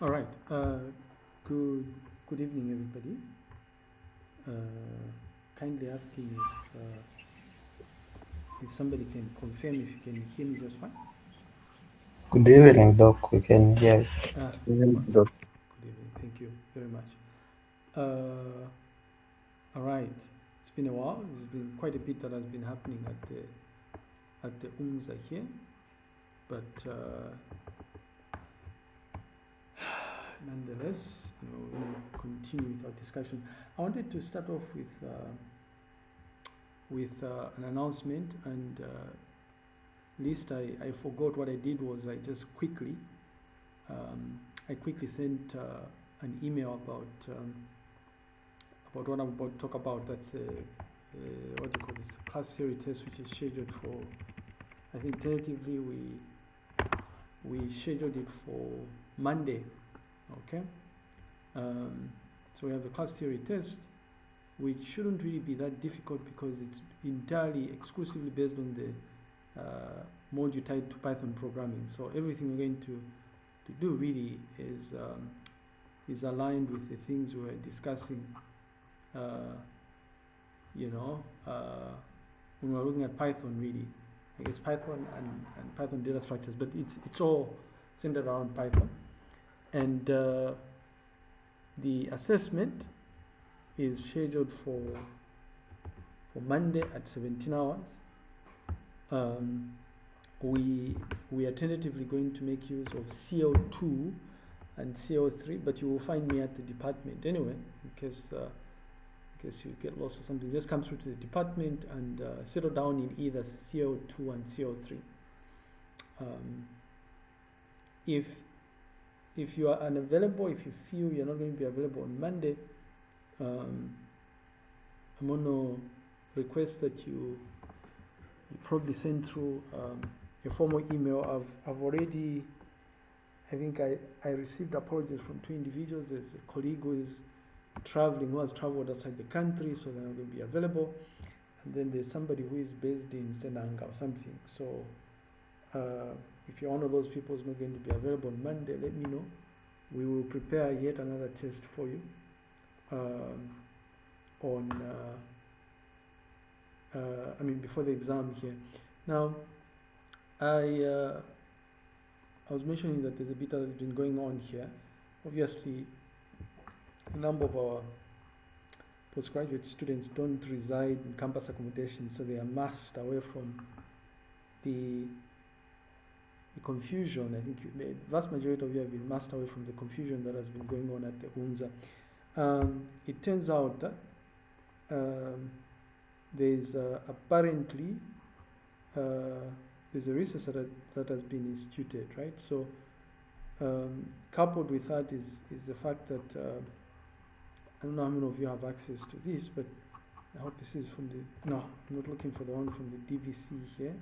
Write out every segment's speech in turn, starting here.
All right. Good evening, everybody. Kindly asking if somebody can confirm if you can hear me just fine. Good evening, Doc. We can hear you. Wonderful. Good evening. Thank you very much. All right. It's been a while. There's been quite a bit that has been happening at the UMSA here, but nonetheless, we'll continue with our discussion. I wanted to start off with an announcement, and least I forgot what I did was I just quickly sent an email about what I'm about to talk about. That's what do you call this, class theory test, which is scheduled for, I think tentatively we scheduled it for Monday. Okay, so we have the class theory test, which shouldn't really be that difficult because it's entirely exclusively based on the module tied to Python programming. So everything we're going to do really is aligned with the things we're discussing. When we're looking at Python, really, I guess Python and Python data structures, but it's all centered around Python. And the assessment is scheduled for Monday at 17 hours. We are tentatively going to make use of CO2 and CO3, but you will find me at the department anyway, in case you get lost or something. Just come through to the department and settle down in either CO2 and CO3. If you are unavailable, if you feel you're not going to be available on Monday, I'm going to request that you probably send through a formal email. I've already, I think I received apologies from two individuals. There's a colleague who is traveling, who has traveled outside the country, so they're not going to be available. And then there's somebody who is based in Senanga or something. So if you're one of those people who's not going to be available on Monday, let me know. We will prepare yet another test for you before the exam here. Now, I was mentioning that there's a bit that has been going on here. Obviously, a number of our postgraduate students don't reside in campus accommodation, so they are masked away from the confusion. I think the vast majority of you have been masked away from the confusion that has been going on at the UNZA. It turns out that there's apparently there's a research that has been instituted, right? So coupled with that is the fact that I don't know how many of you have access to this, but I hope this is from the, no, I'm not looking for the one from the DVC here.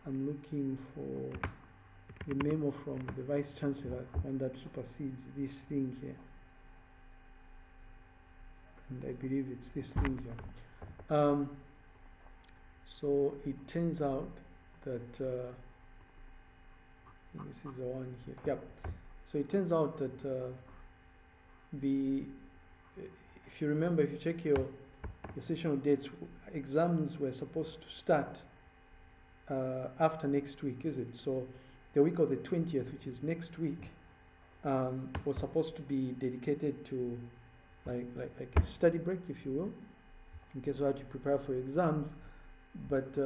I'm looking for the memo from the Vice Chancellor, and that supersedes this thing here. And I believe it's this thing here. So it turns out that this is the one here. Yep. So it turns out that if you remember, if you check your sessional dates, exams were supposed to start after next week, is it? So the week of the 20th, which is next week, was supposed to be dedicated to like a study break, if you will, in case you have to prepare for exams. But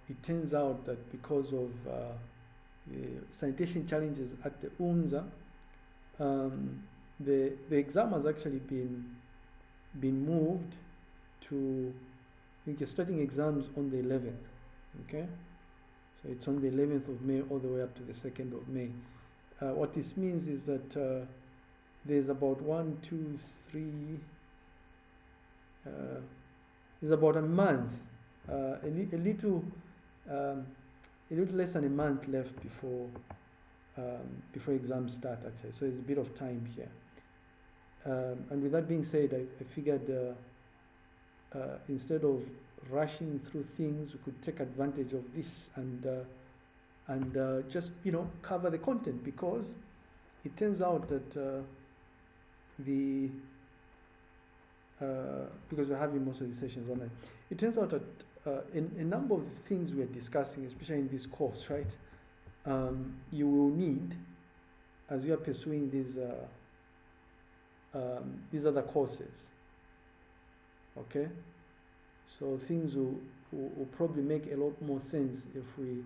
it turns out that because of sanitation challenges at the UNZA, the exam has actually been moved to, I think you're starting exams on the 11th, okay? So it's on the 11th of May all the way up to the 2nd of May. What this means is that there's about there's about a month, a little less than a month left before exams start, actually. So there's a bit of time here. And with that being said, I figured instead of rushing through things, we could take advantage of this and and just cover the content, because it turns out that the because we're having most of these sessions online, it turns out that in a number of things we're discussing, especially in this course, right, you will need, as you are pursuing these other courses, okay? So things will probably make a lot more sense if we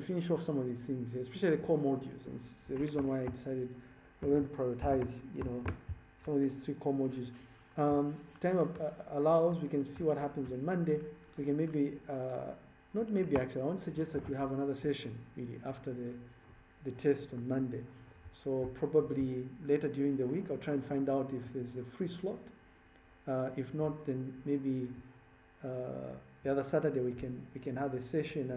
finish off some of these things, especially the core modules. And it's the reason why I decided we're going to prioritize, some of these 3 core modules. Time allows, we can see what happens on Monday. We can maybe, not maybe actually, I want to suggest that we have another session really after the test on Monday. So probably later during the week, I'll try and find out if there's a free slot. If not, then maybe the other Saturday we can have a session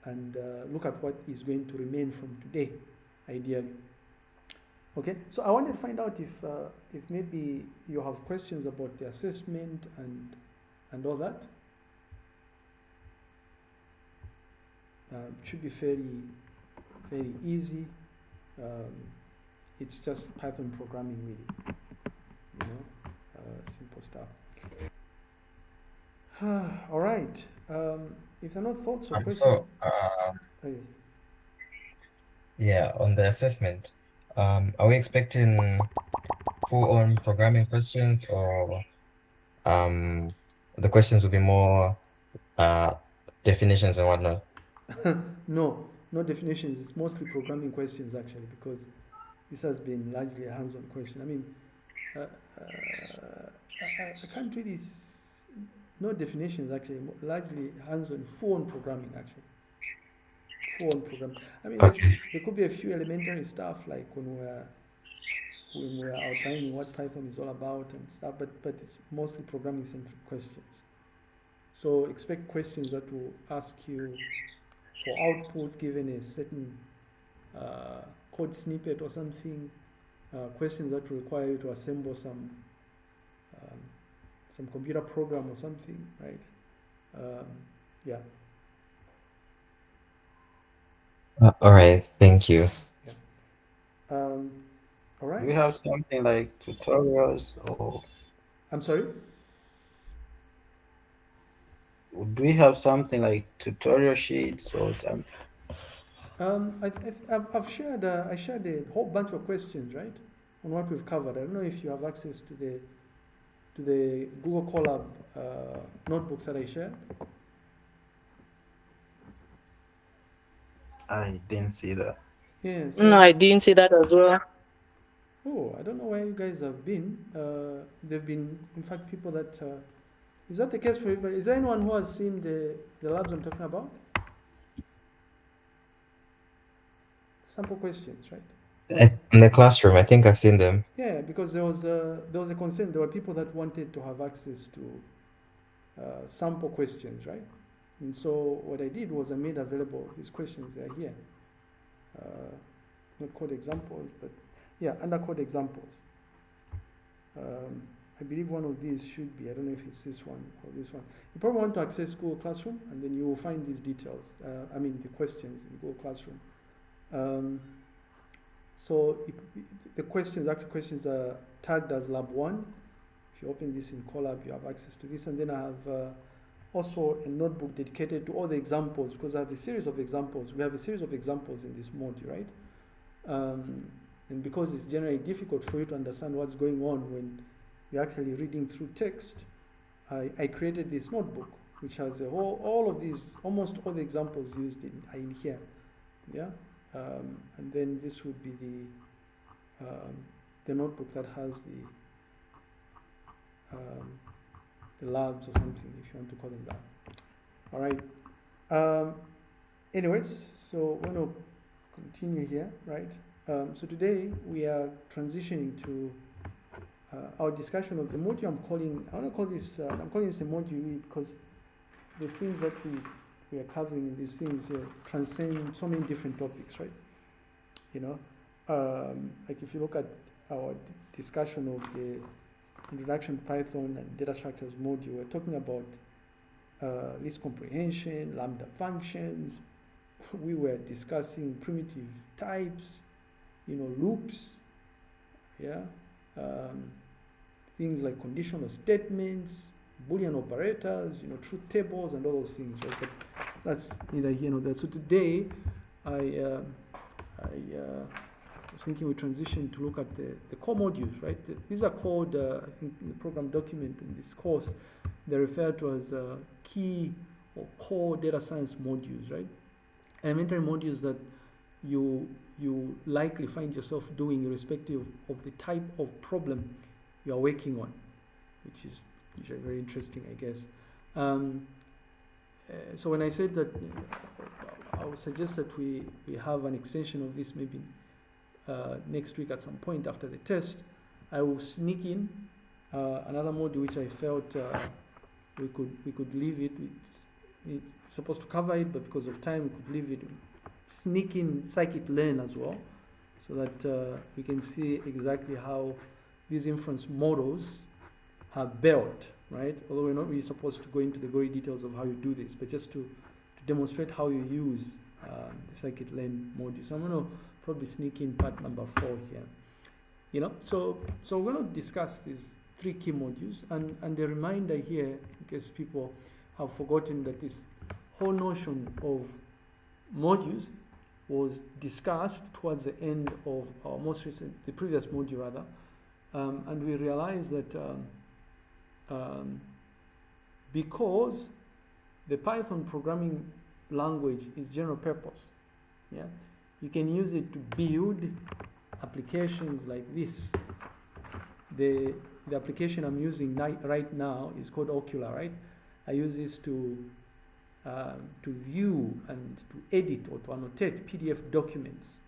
and look at what is going to remain from today, ideally. Okay, so I wanted to find out if maybe you have questions about the assessment and all that. Should be fairly easy. It's just Python programming, really. Simple stuff. All right. If there are no thoughts or questions. So, Oh, yes. yeah, on the assessment, are we expecting full-on programming questions, or the questions will be more definitions and whatnot? No definitions. It's mostly programming questions, actually, because this has been largely a hands-on question. I mean, I can't really. No definitions, actually. Largely hands-on, full-on programming, actually. Full-on programming. I mean, Okay. there could be a few elementary stuff, like when we're outlining what Python is all about and stuff, but it's mostly programming-centric questions. So expect questions that will ask you for output given a certain code snippet or something, questions that require you to assemble some computer program or something, right? Yeah. All right, thank you. All Do right. we have something like tutorials, or I'm sorry? do we have something like tutorial sheets or something? I've shared I shared a whole bunch of questions, right, on what we've covered. I don't know if you have access to the Google Colab notebooks that I shared. I didn't see that. Yeah. No, I didn't see that as well. Oh, I don't know where you guys have been. There've been, in fact, people that. Is that the case for everybody? Is there anyone who has seen the labs I'm talking about? Sample questions, right? In the classroom, I think I've seen them. Yeah, because there was a concern. There were people that wanted to have access to sample questions, right? And so what I did was I made available these questions. They are here. Not code examples, but yeah, under code examples. I believe one of these should be, I don't know if it's this one or this one. You probably want to access Google Classroom, and then you will find these details. The questions in Google Classroom. So the actual questions are tagged as Lab 1. If you open this in Colab, you have access to this. And then I have also a notebook dedicated to all the examples, because I have a series of examples. We have a series of examples in this module, right? And because it's generally difficult for you to understand what's going on when you're actually reading through text, I created this notebook, which has all of these, almost all the examples used in here. Yeah? And then this would be the notebook that has the labs or something, if you want to call them that. All right. Anyways, so we're going to continue here, right? So today we are transitioning to our discussion of the module. I'm calling this a module because the things that we are covering in these things here transcend so many different topics, right? Like if you look at our discussion of the introduction to Python and data structures module, we're talking about list comprehension, lambda functions, we were discussing primitive types, loops, yeah, things like conditional statements, Boolean operators, truth tables, and all those things, right? But that's neither here nor there. So today, I was thinking we transition to look at the core modules, right? These are called, I think, in the program document in this course, they're referred to as key or core data science modules, right? Elementary modules that you likely find yourself doing irrespective of the type of problem you are working on, which is usually very interesting, I guess. So when I said that, I would suggest that we have an extension of this maybe next week at some point after the test. I will sneak in another module which I felt we could leave it. It's supposed to cover it, but because of time, we could leave it. Sneak in scikit-learn as well, so that we can see exactly how these inference models are built, right? Although we're not really supposed to go into the gory details of how you do this, but just to demonstrate how you use the scikit-learn module. So I'm going to probably sneak in part number 4 here. So we're going to discuss these 3 key modules, and a reminder here, in case people have forgotten, that this whole notion of modules was discussed towards the end of our the previous module rather, and we realized that because the Python programming language is general purpose, yeah, you can use it to build applications like this. The application I'm using right now is called Ocular, right? I use this to view and to edit or to annotate PDF documents.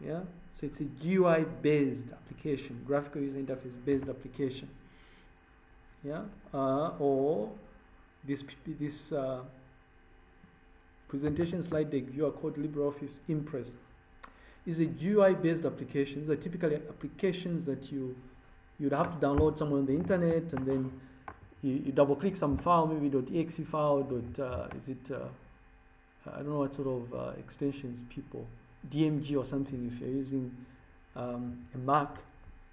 Yeah, so it's a GUI-based application, graphical user interface-based application. Yeah, or this presentation slide deck viewer called LibreOffice Impress is a GUI-based application. These are typically applications that you'd have to download somewhere on the internet, and then you double-click some file, maybe .exe file, I don't know what sort of extensions people, DMG or something if you're using a Mac,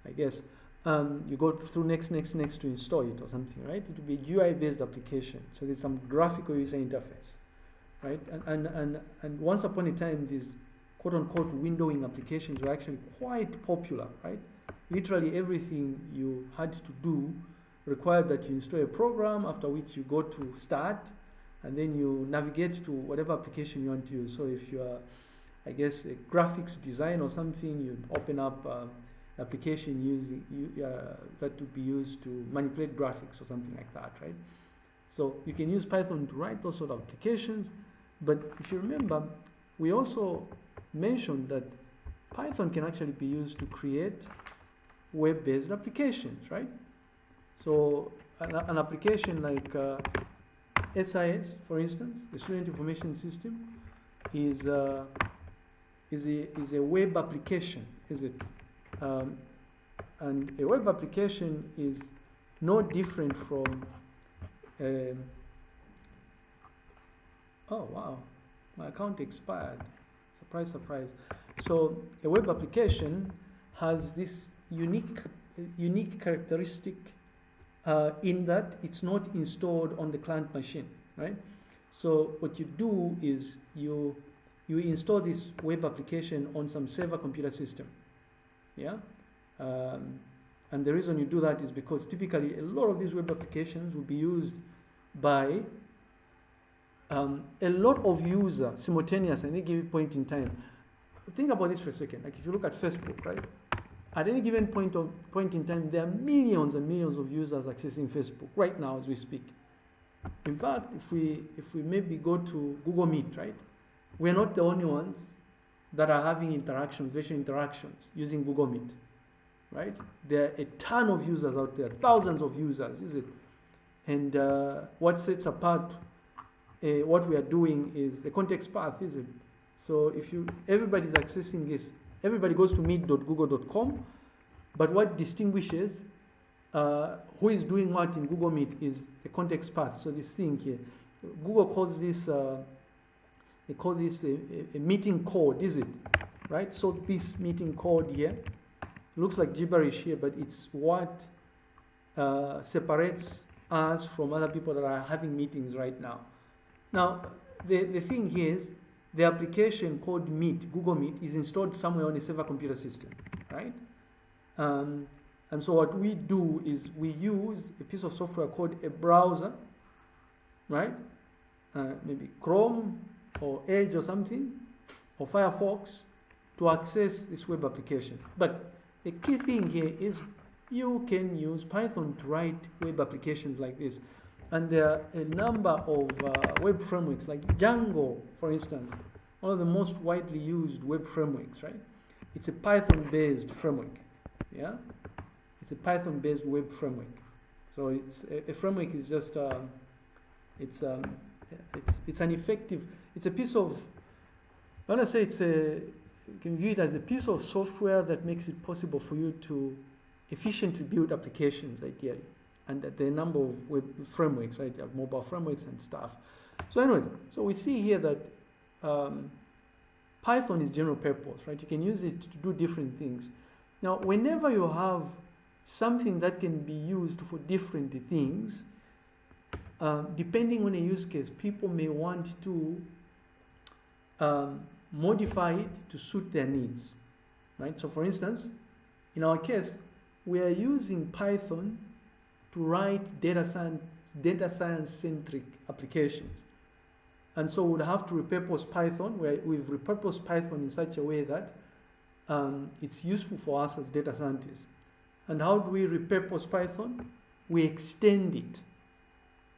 I guess. You go through next to install it or something, right? It will be a GUI-based application. So there's some graphical user interface, right? And once upon a time, these quote-unquote windowing applications were actually quite popular, right? Literally everything you had to do required that you install a program, after which you go to start, and then you navigate to whatever application you want to use. So if you are, I guess, a graphics design or something, you open up application using that would be used to manipulate graphics or something like that, right? So you can use Python to write those sort of applications, but if you remember, we also mentioned that Python can actually be used to create web-based applications, right? So an application like SIS, for instance, the Student Information System, is a web application, is it? And a web application is no different from oh wow, my account expired. Surprise, surprise. So a web application has this unique characteristic in that it's not installed on the client machine, right? So what you do is you install this web application on some server computer system, yeah? And the reason you do that is because typically a lot of these web applications will be used by a lot of users simultaneously at any given point in time. Think about this for a second. Like if you look at Facebook, right? At any given point in time, there are millions and millions of users accessing Facebook right now as we speak. In fact, if we maybe go to Google Meet, right? We're not the only ones that are having virtual interactions using Google Meet, right? There are a ton of users out there, thousands of users, is it? And what sets apart what we are doing is the context path, is it? So if everybody's accessing this, everybody goes to meet.google.com, but what distinguishes who is doing what in Google Meet is the context path. So this thing here, Google calls this a they call this a meeting code, is it? Right? So this meeting code here looks like gibberish here, but it's what separates us from other people that are having meetings right now. Now, the thing here is the application called Meet, Google Meet, is installed somewhere on a server computer system, right? And so what we do is we use a piece of software called a browser, right? Maybe Chrome or Edge or something, or Firefox, to access this web application. But the key thing here is you can use Python to write web applications like this. And there are a number of web frameworks, like Django, for instance, one of the most widely used web frameworks, right? It's a Python-based framework, yeah? It's a Python-based web framework. So it's a framework is just it's an effective. It's a piece of. I want to say you can view it as a piece of software that makes it possible for you to efficiently build applications, ideally. And there are a number of web frameworks, right? You have mobile frameworks and stuff. So anyways, so we see here that Python is general purpose, right? You can use it to do different things. Now, whenever you have something that can be used for different things, depending on a use case, people may want to modify it to suit their needs, right? So for instance, in our case, we are using Python to write data science-centric applications. And so we'd have to repurpose Python, where we've repurposed Python in such a way that it's useful for us as data scientists. And how do we repurpose Python? We extend it,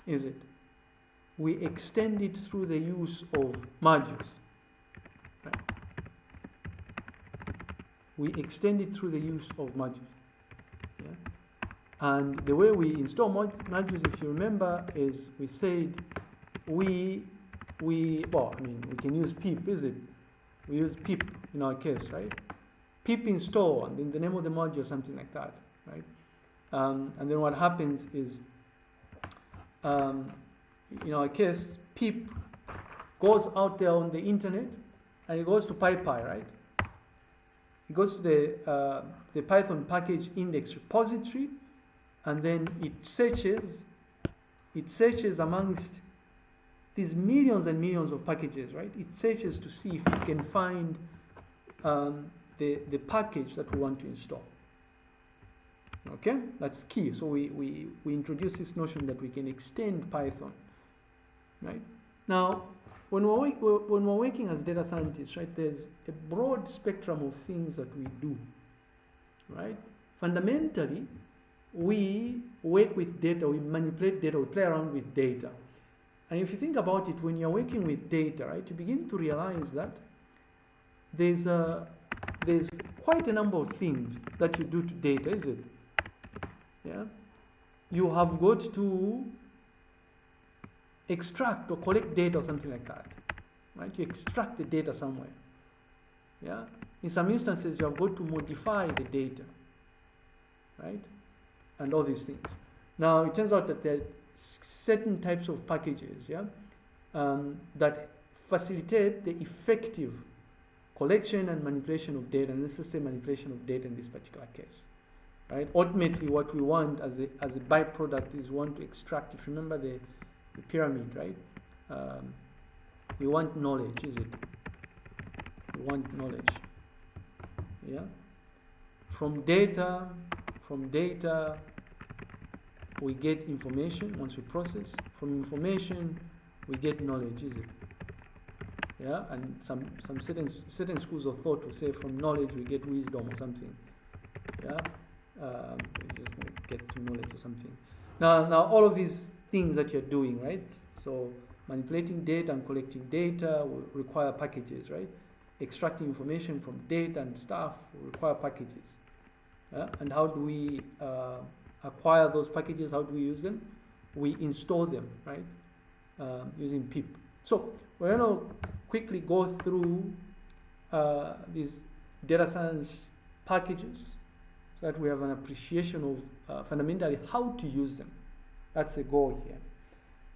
is it? We extend it through the use of modules. Right? We extend it through the use of modules. Yeah? And the way we install modules, if you remember, is we said we can use pip, is it? We use pip in our case, right? Pip install, and then the name of the module, something like that, right? And then what happens is, in our case, pip goes out there on the internet, and it goes to PyPy, right? It goes to the Python package index repository, and then it searches amongst these millions and millions of packages, right? It searches to see if it can find the package that we want to install. Okay, that's key. So we introduce this notion that we can extend Python, right? Now, when we're working as data scientists, right, there's a broad spectrum of things that we do, right? Fundamentally, we work with data, we manipulate data, we play around with data. And if you think about it, when you're working with data, right, you begin to realize that there's quite a number of things that you do to data, is it? Yeah, you have got to extract or collect data or something like that, right? You extract the data somewhere. Yeah, in some instances you have got to modify the data, right? And all these things. Now it turns out that there are certain types of packages, yeah, that facilitate the effective collection and manipulation of data, and let's just say manipulation of data in this particular case. Right? Ultimately, what we want as a byproduct is we want to extract. If you remember the pyramid, right? We want knowledge, is it? We want knowledge. Yeah. From data, we get information. Once we process, from information, we get knowledge, is it? Yeah. And some certain schools of thought will say from knowledge we get wisdom or something. Yeah. We just get to knowledge or something. Now all of these things that you're doing, right? So manipulating data and collecting data will require packages, right? Extracting information from data and stuff will require packages. And how do we acquire those packages? How do we use them? We install them, right? Using pip. So we're going to quickly go through these data science packages, so that we have an appreciation of fundamentally how to use them. That's the goal here.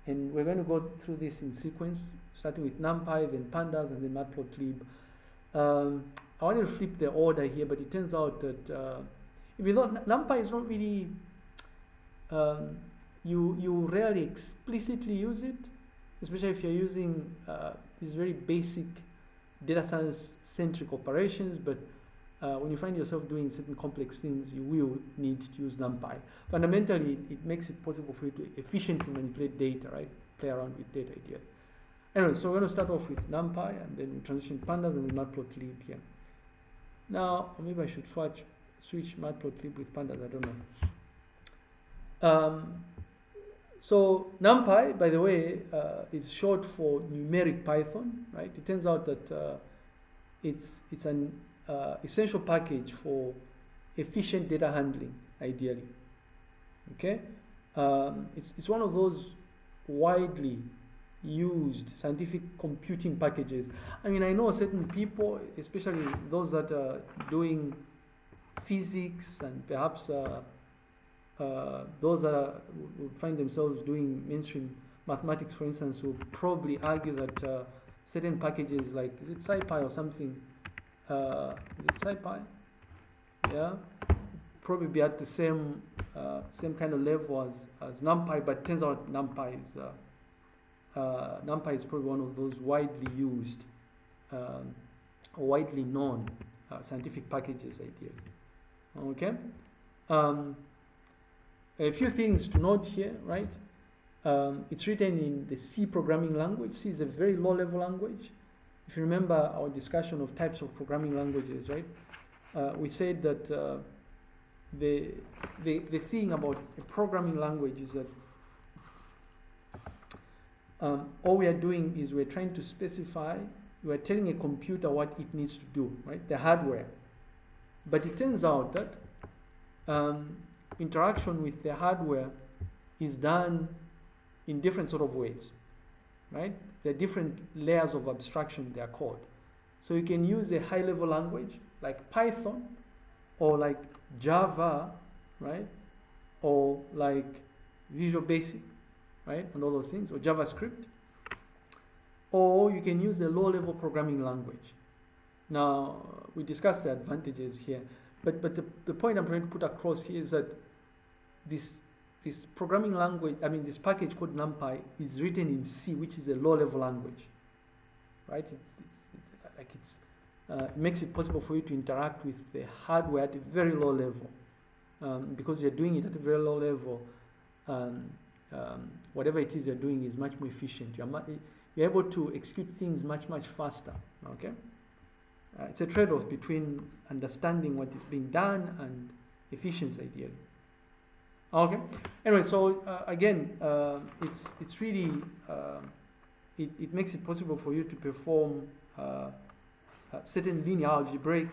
And we're going to go through this in sequence, starting with NumPy, then pandas, and then matplotlib. I wanted to flip the order here, but it turns out that if you thought NumPy is not really, you rarely explicitly use it, especially if you're using these very basic data science centric operations, but when you find yourself doing certain complex things, you will need to use NumPy. Fundamentally, it makes it possible for you to efficiently manipulate data, right? Play around with data idea. Anyway, so we're going to start off with NumPy, and then we transition pandas, and then matplotlib here. Now, maybe I should switch matplotlib with pandas, I don't know. So NumPy, by the way, is short for numeric Python, right? It turns out that it's an essential package for efficient data handling, ideally. Okay, it's one of those widely used scientific computing packages. I mean, I know certain people, especially those that are doing physics and perhaps those that would find themselves doing mainstream mathematics, for instance, will probably argue that certain packages like, is it SciPy or something? Is it SciPy? Yeah, probably be at the same kind of level as NumPy, but it turns out NumPy is probably one of those widely used or widely known scientific packages, ideally. Okay. A few things to note here, right? It's written in the C programming language. C is a very low-level language. If you remember our discussion of types of programming languages, right? We said that the thing about a programming language is that all we are doing is we're trying to specify, we're telling a computer what it needs to do, right? The hardware. But it turns out that interaction with the hardware is done in different sort of ways, right? There are different layers of abstraction they are called. So you can use a high-level language like Python or like Java, right? Or like Visual Basic, right? And all those things, or JavaScript. Or you can use a low-level programming language. Now, we discussed the advantages here, but the point I'm trying to put across here is that this programming language, I mean, this package called NumPy is written in C, which is a low-level language, right? It makes it possible for you to interact with the hardware at a very low level, because you're doing it at a very low level. Whatever it is you're doing is much more efficient. You're able to execute things much faster. Okay, it's a trade-off between understanding what is being done and efficiency, ideally. Okay. Anyway, so again, it's really it makes it possible for you to perform certain linear algebraic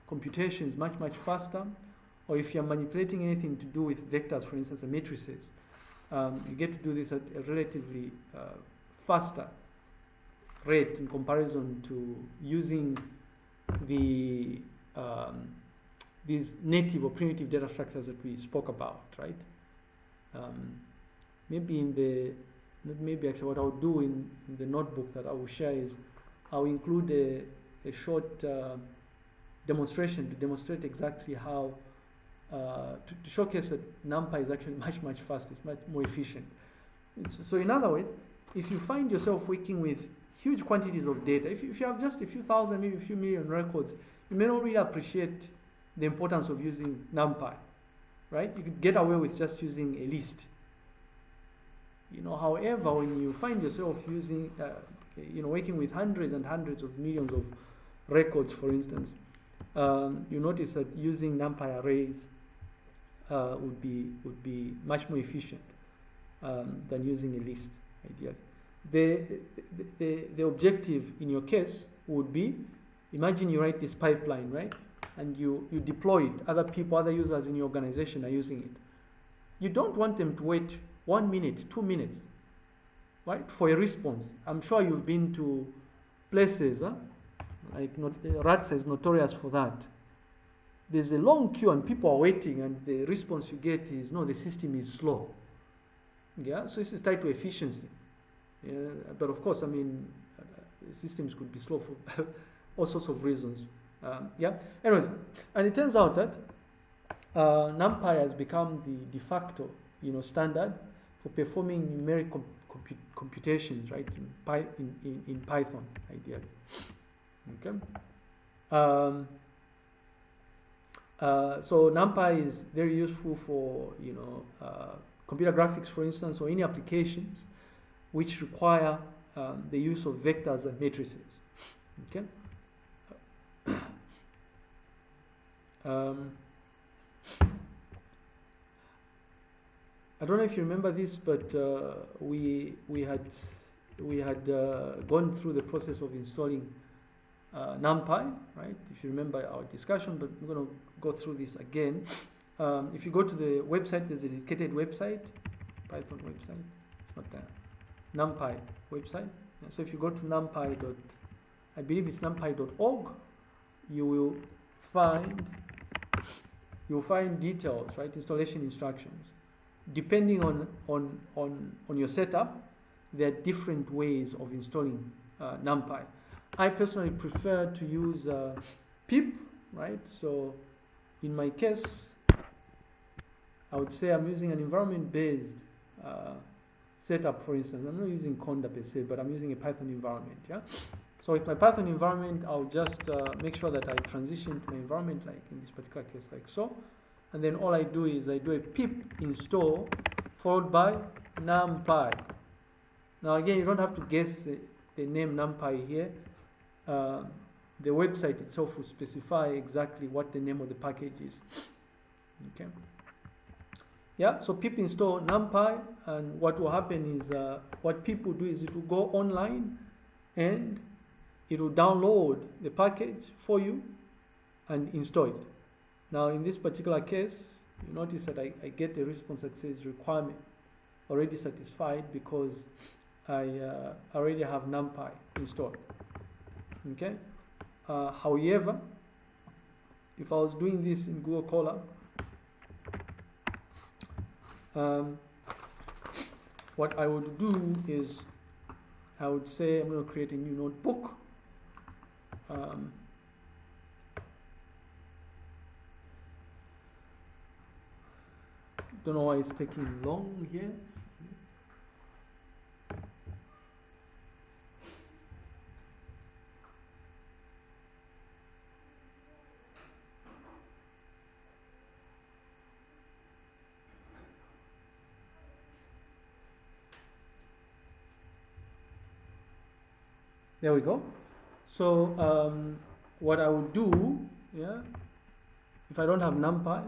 computations much faster, or if you're manipulating anything to do with vectors, for instance, matrices, you get to do this at a relatively faster rate in comparison to using the these native or primitive data structures that we spoke about, right? Actually what I'll do in the notebook that I will share is I'll include a short demonstration to demonstrate exactly how, to showcase that NumPy is actually much faster, it's much more efficient. So in other words, if you find yourself working with huge quantities of data, if you have just a few thousand, maybe a few million records, you may not really appreciate the importance of using NumPy, right? You could get away with just using a list. However, when you find yourself using, working with hundreds and hundreds of millions of records, for instance, you notice that using NumPy arrays would be much more efficient than using a list, ideally. The objective in your case would be, imagine you write this pipeline, right? And you deploy it. Other users in your organization are using it. You don't want them to wait 1 minute, 2 minutes, right, for a response. I'm sure you've been to places, RATS is notorious for that. There's a long queue and people are waiting, and the response you get is, no, the system is slow. Yeah, so this is tied to efficiency. Yeah, but of course, I mean, systems could be slow for all sorts of reasons. Yeah. Anyways, and it turns out that Numpy has become the de facto, standard for performing numeric computations, right? In Python, ideally. Okay. So Numpy is very useful for computer graphics, for instance, or any applications which require the use of vectors and matrices. Okay. I don't know if you remember this, but we had gone through the process of installing Numpy, right? If you remember our discussion, but we're going to go through this again. If you go to the website, there's a dedicated website, Python website. It's not there. Numpy website. So if you go to numpy. I believe it's numpy.org, you will find details, right? Installation instructions. Depending on your setup, there are different ways of installing Numpy. I personally prefer to use pip, right? So in my case, I would say I'm using an environment-based setup, for instance. I'm not using Conda per se, but I'm using a Python environment, yeah? So with my Python environment, I'll just make sure that I transition to my environment, like in this particular case, like so. And then all I do is I do a pip install followed by numpy. Now again, you don't have to guess the name numpy here. The website itself will specify exactly what the name of the package is. Okay. Yeah, so pip install numpy, and what will happen is what pip will do is it will go online and it will download the package for you and install it. Now in this particular case, you notice that I get a response that says requirement already satisfied because I already have Numpy installed. Okay. However, if I was doing this in Google Colab, what I would do is I would say I'm going to create a new notebook. Don't know why it's taking long here. There we go. So what I would do, yeah, if I don't have Numpy,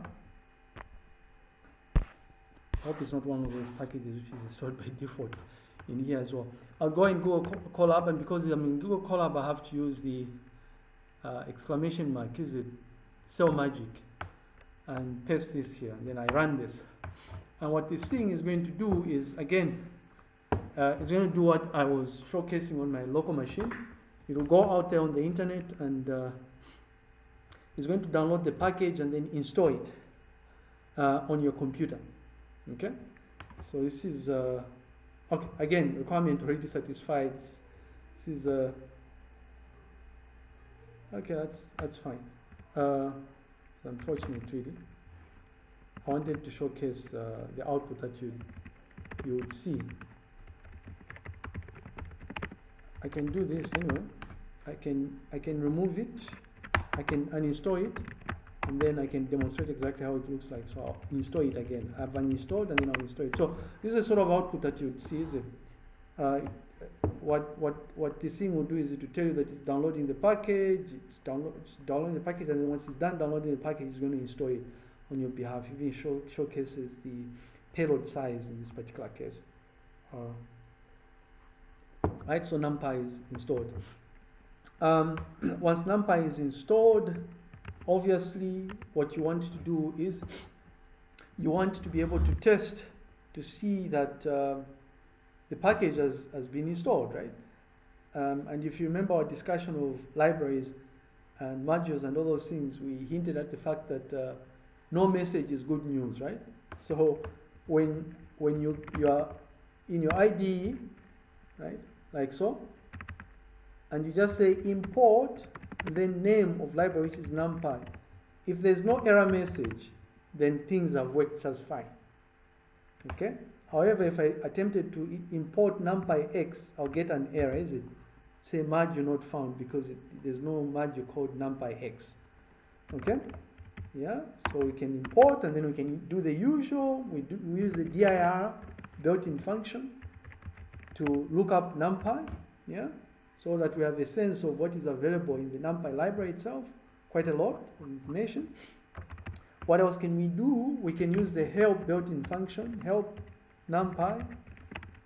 I hope it's not one of those packages which is installed by default in here as well. I'll go in Google Colab, and because I'm in Google Colab, I have to use the exclamation mark, is it cell magic, and paste this here, and then I run this. And what this thing is going to do is, again, it's going to do what I was showcasing on my local machine. It will go out there on the internet and it's going to download the package and then install it on your computer. Okay, so this is okay. Again, requirement already satisfied. This is okay. That's fine. It's unfortunate, really. I wanted to showcase the output that you would see. I can do this anyway. I can remove it. I can uninstall it. And then I can demonstrate exactly how it looks like. So I'll install it again. I've uninstalled and then I'll install it. So this is a sort of output that you'd see, is it? What this thing will do is it will tell you that it's downloading the package, it's downloading the package, and then once it's done downloading the package, it's going to install it on your behalf. It even showcases the payload size in this particular case. Right, so Numpy is installed. Once Numpy is installed, obviously, what you want to do is you want to be able to test to see that the package has been installed, right? And if you remember our discussion of libraries and modules and all those things, we hinted at the fact that no message is good news, right? So when when you are in your IDE, right, like so, and you just say import and then name of library, which is Numpy. If there's no error message, then things have worked just fine. Okay. However, if I attempted to import NumPy X, I'll get an error, is it? Say module not found because there's no module called NumPy X. Okay? Yeah, so we can import and then we can do the usual. We use the dir built-in function to look up NumPy, yeah, so that we have a sense of what is available in the NumPy library itself, quite a lot of information. What else can we do? We can use the help built-in function, help NumPy,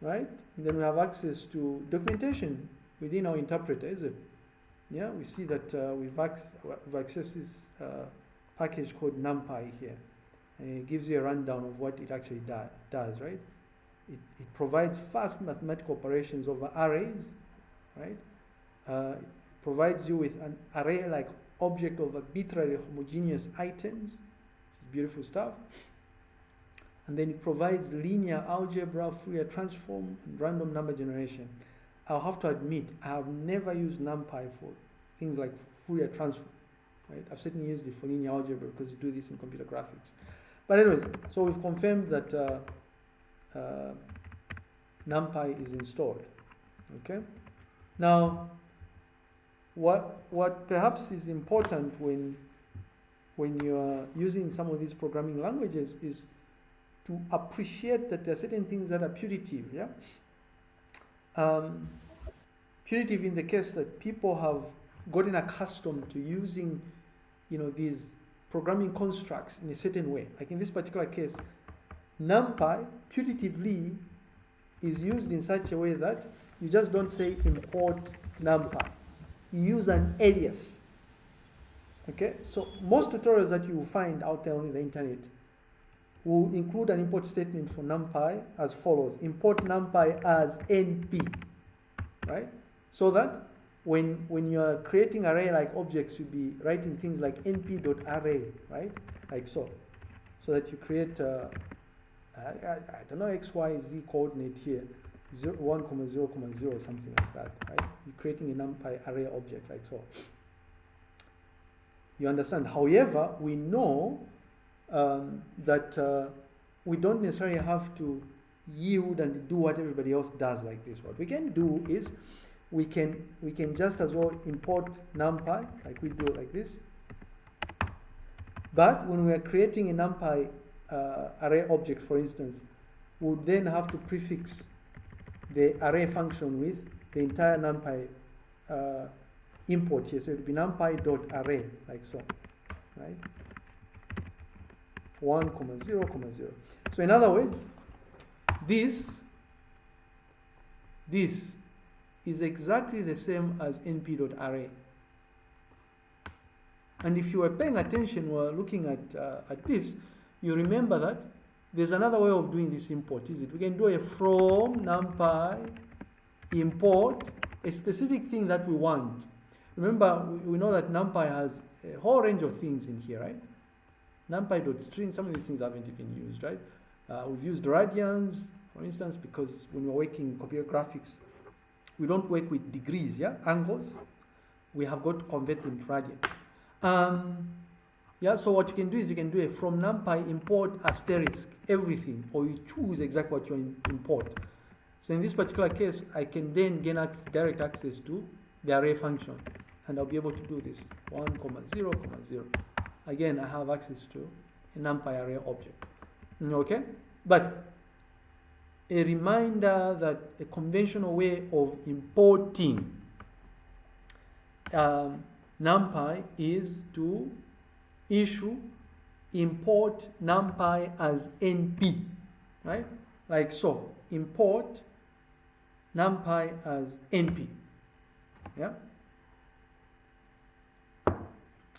right? And then we have access to documentation within our interpreter, is it? Yeah, we see that we've accessed this package called NumPy here. And it gives you a rundown of what it actually does, right? It provides fast mathematical operations over arrays, right? It provides you with an array-like object of arbitrary homogeneous items, beautiful stuff. And then it provides linear algebra, Fourier transform, and random number generation. I'll have to admit, I have never used NumPy for things like Fourier transform, right? I've certainly used it for linear algebra because you do this in computer graphics. But anyways, so we've confirmed that NumPy is installed, okay? Now, what perhaps is important when you're using some of these programming languages is to appreciate that there are certain things that are putative, yeah? Putative in the case that people have gotten accustomed to using, these programming constructs in a certain way. Like in this particular case, NumPy putatively is used in such a way that you just don't say import NumPy. You use an alias. Okay, so most tutorials that you will find out there on the internet will include an import statement for NumPy as follows: import NumPy as NP, right? So that when you are creating array-like objects, you'll be writing things like np.array, right? Like so. So that you create, I don't know, x, y, z coordinate here, 1, 0, 0, something like that, right? You're creating a NumPy array object like so. You understand? However, we know that we don't necessarily have to yield and do what everybody else does like this. What we can do is we can just as well import NumPy, like we do it like this. But when we are creating a NumPy array object, for instance, we'll then have to prefix the array function with the entire NumPy import here. So it will be numpy.array, like so, right? 1, 0, 0. So in other words, this is exactly the same as np.array. And if you were paying attention while looking at this, you remember that there's another way of doing this import, is it? We can do a from NumPy import a specific thing that we want. Remember, we know that NumPy has a whole range of things in here, right? NumPy.string, some of these things haven't even used, right? We've used radians, for instance, because when we're working computer graphics, we don't work with degrees, yeah, angles. We have got to convert them to radian. Yeah, so what you can do is you can do a from NumPy import asterisk everything, or you choose exactly what you import. So in this particular case, I can then gain direct access to the array function, and I'll be able to do this 1, 0, 0. Again, I have access to a NumPy array object. Okay, but a reminder that a conventional way of importing NumPy is to issue import NumPy as NP, right? Like so, import NumPy as NP, yeah?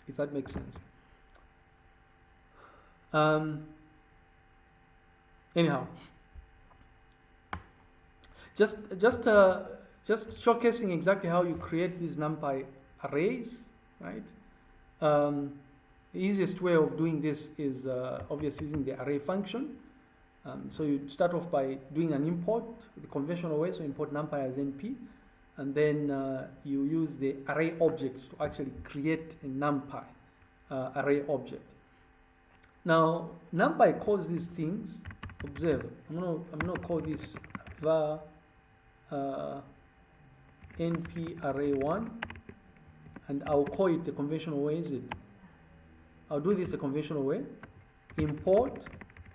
If that makes sense. Anyhow, just showcasing exactly how you create these NumPy arrays, right? The easiest way of doing this is obviously using the array function. So you start off by doing an import the conventional way, so import numpy as np, and then you use the array objects to actually create a numpy array object. Now numpy calls these things, observe, I'm gonna call this var np array1, and I'll call it the conventional way, is it? I'll do this the conventional way, import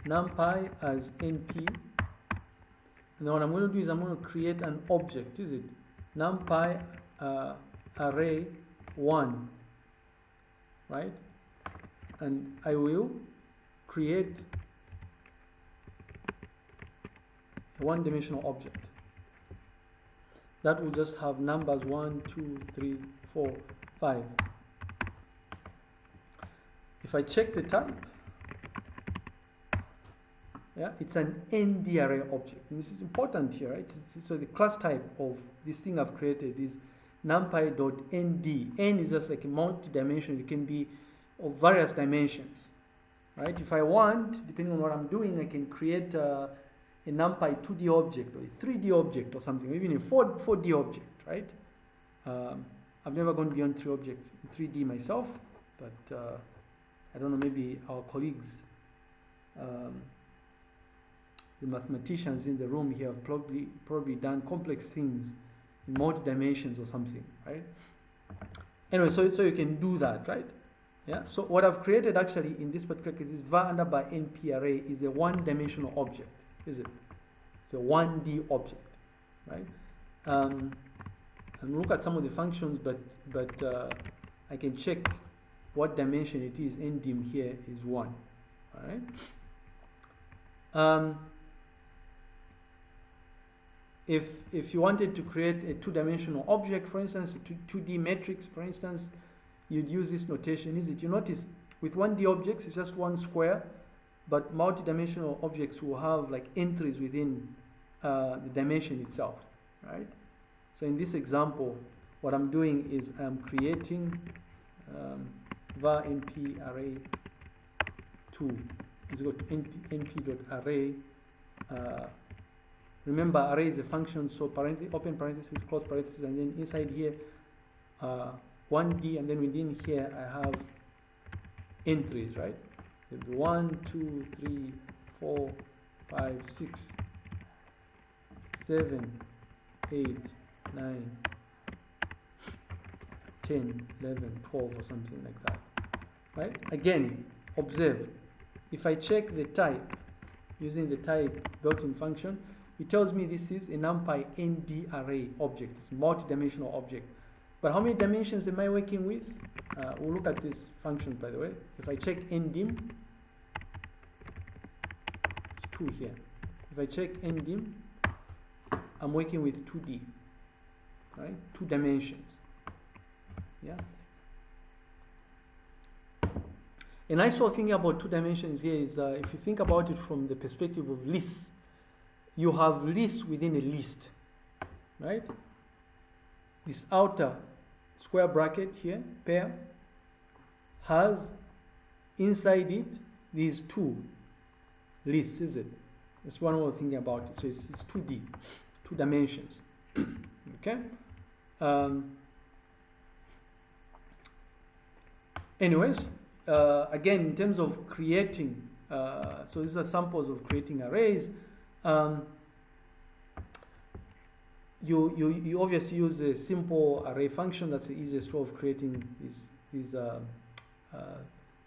numpy as np, and then what I'm going to do is I'm going to create an object, is it? Numpy array 1, right? And I will create a one-dimensional object that will just have numbers 1, 2, 3, 4, 5. If I check the type, yeah, it's an ND array object. And this is important here, right? So the class type of this thing I've created is numpy.nd. N is just like a multi-dimensional. It can be of various dimensions, right? If I want, depending on what I'm doing, I can create a numpy 2D object or a 3D object or something, even a 4D object, right? I've never gone beyond 3D myself, but I don't know, maybe our colleagues, the mathematicians in the room here have probably done complex things in multi-dimensions or something, right? Anyway, so you can do that, right? Yeah. So what I've created actually in this particular case is var under by np array is a one-dimensional object, is it? It's a 1D object, right? And look at some of the functions, but I can check what dimension it is. Ndim here is 1, all right? If you wanted to create a two-dimensional object, for instance, a 2D matrix, for instance, you'd use this notation, is it? You notice with 1D objects, it's just one square, but multi-dimensional objects will have like entries within the dimension itself, right? So in this example, what I'm doing is I'm creating var np array 2 is equal to np.array. Remember, array is a function, so open parenthesis, close parenthesis, and then inside here 1D, and then within here I have entries, right? There'll be 1, 2, 3, 4, 5, 6, 7, 8, 9, 10, 11, 12, or something like that, right? Again, observe, if I check the type using the type built-in function, it tells me this is a numpy nd array object. It's a multi-dimensional object. But how many dimensions am I working with? We'll look at this function, by the way. If I check ndim, it's 2 here. If I check ndim, I'm working with 2D, right? 2 dimensions. Yeah. A nice thing about 2 dimensions here is if you think about it from the perspective of lists, you have lists within a list, right? This outer square bracket here, pair, has inside it these 2 lists, is it? That's one more thing about it. So it's 2D, 2 dimensions. Okay. Anyways, again, in terms of creating, so these are samples of creating arrays. You obviously use a simple array function. That's the easiest way of creating these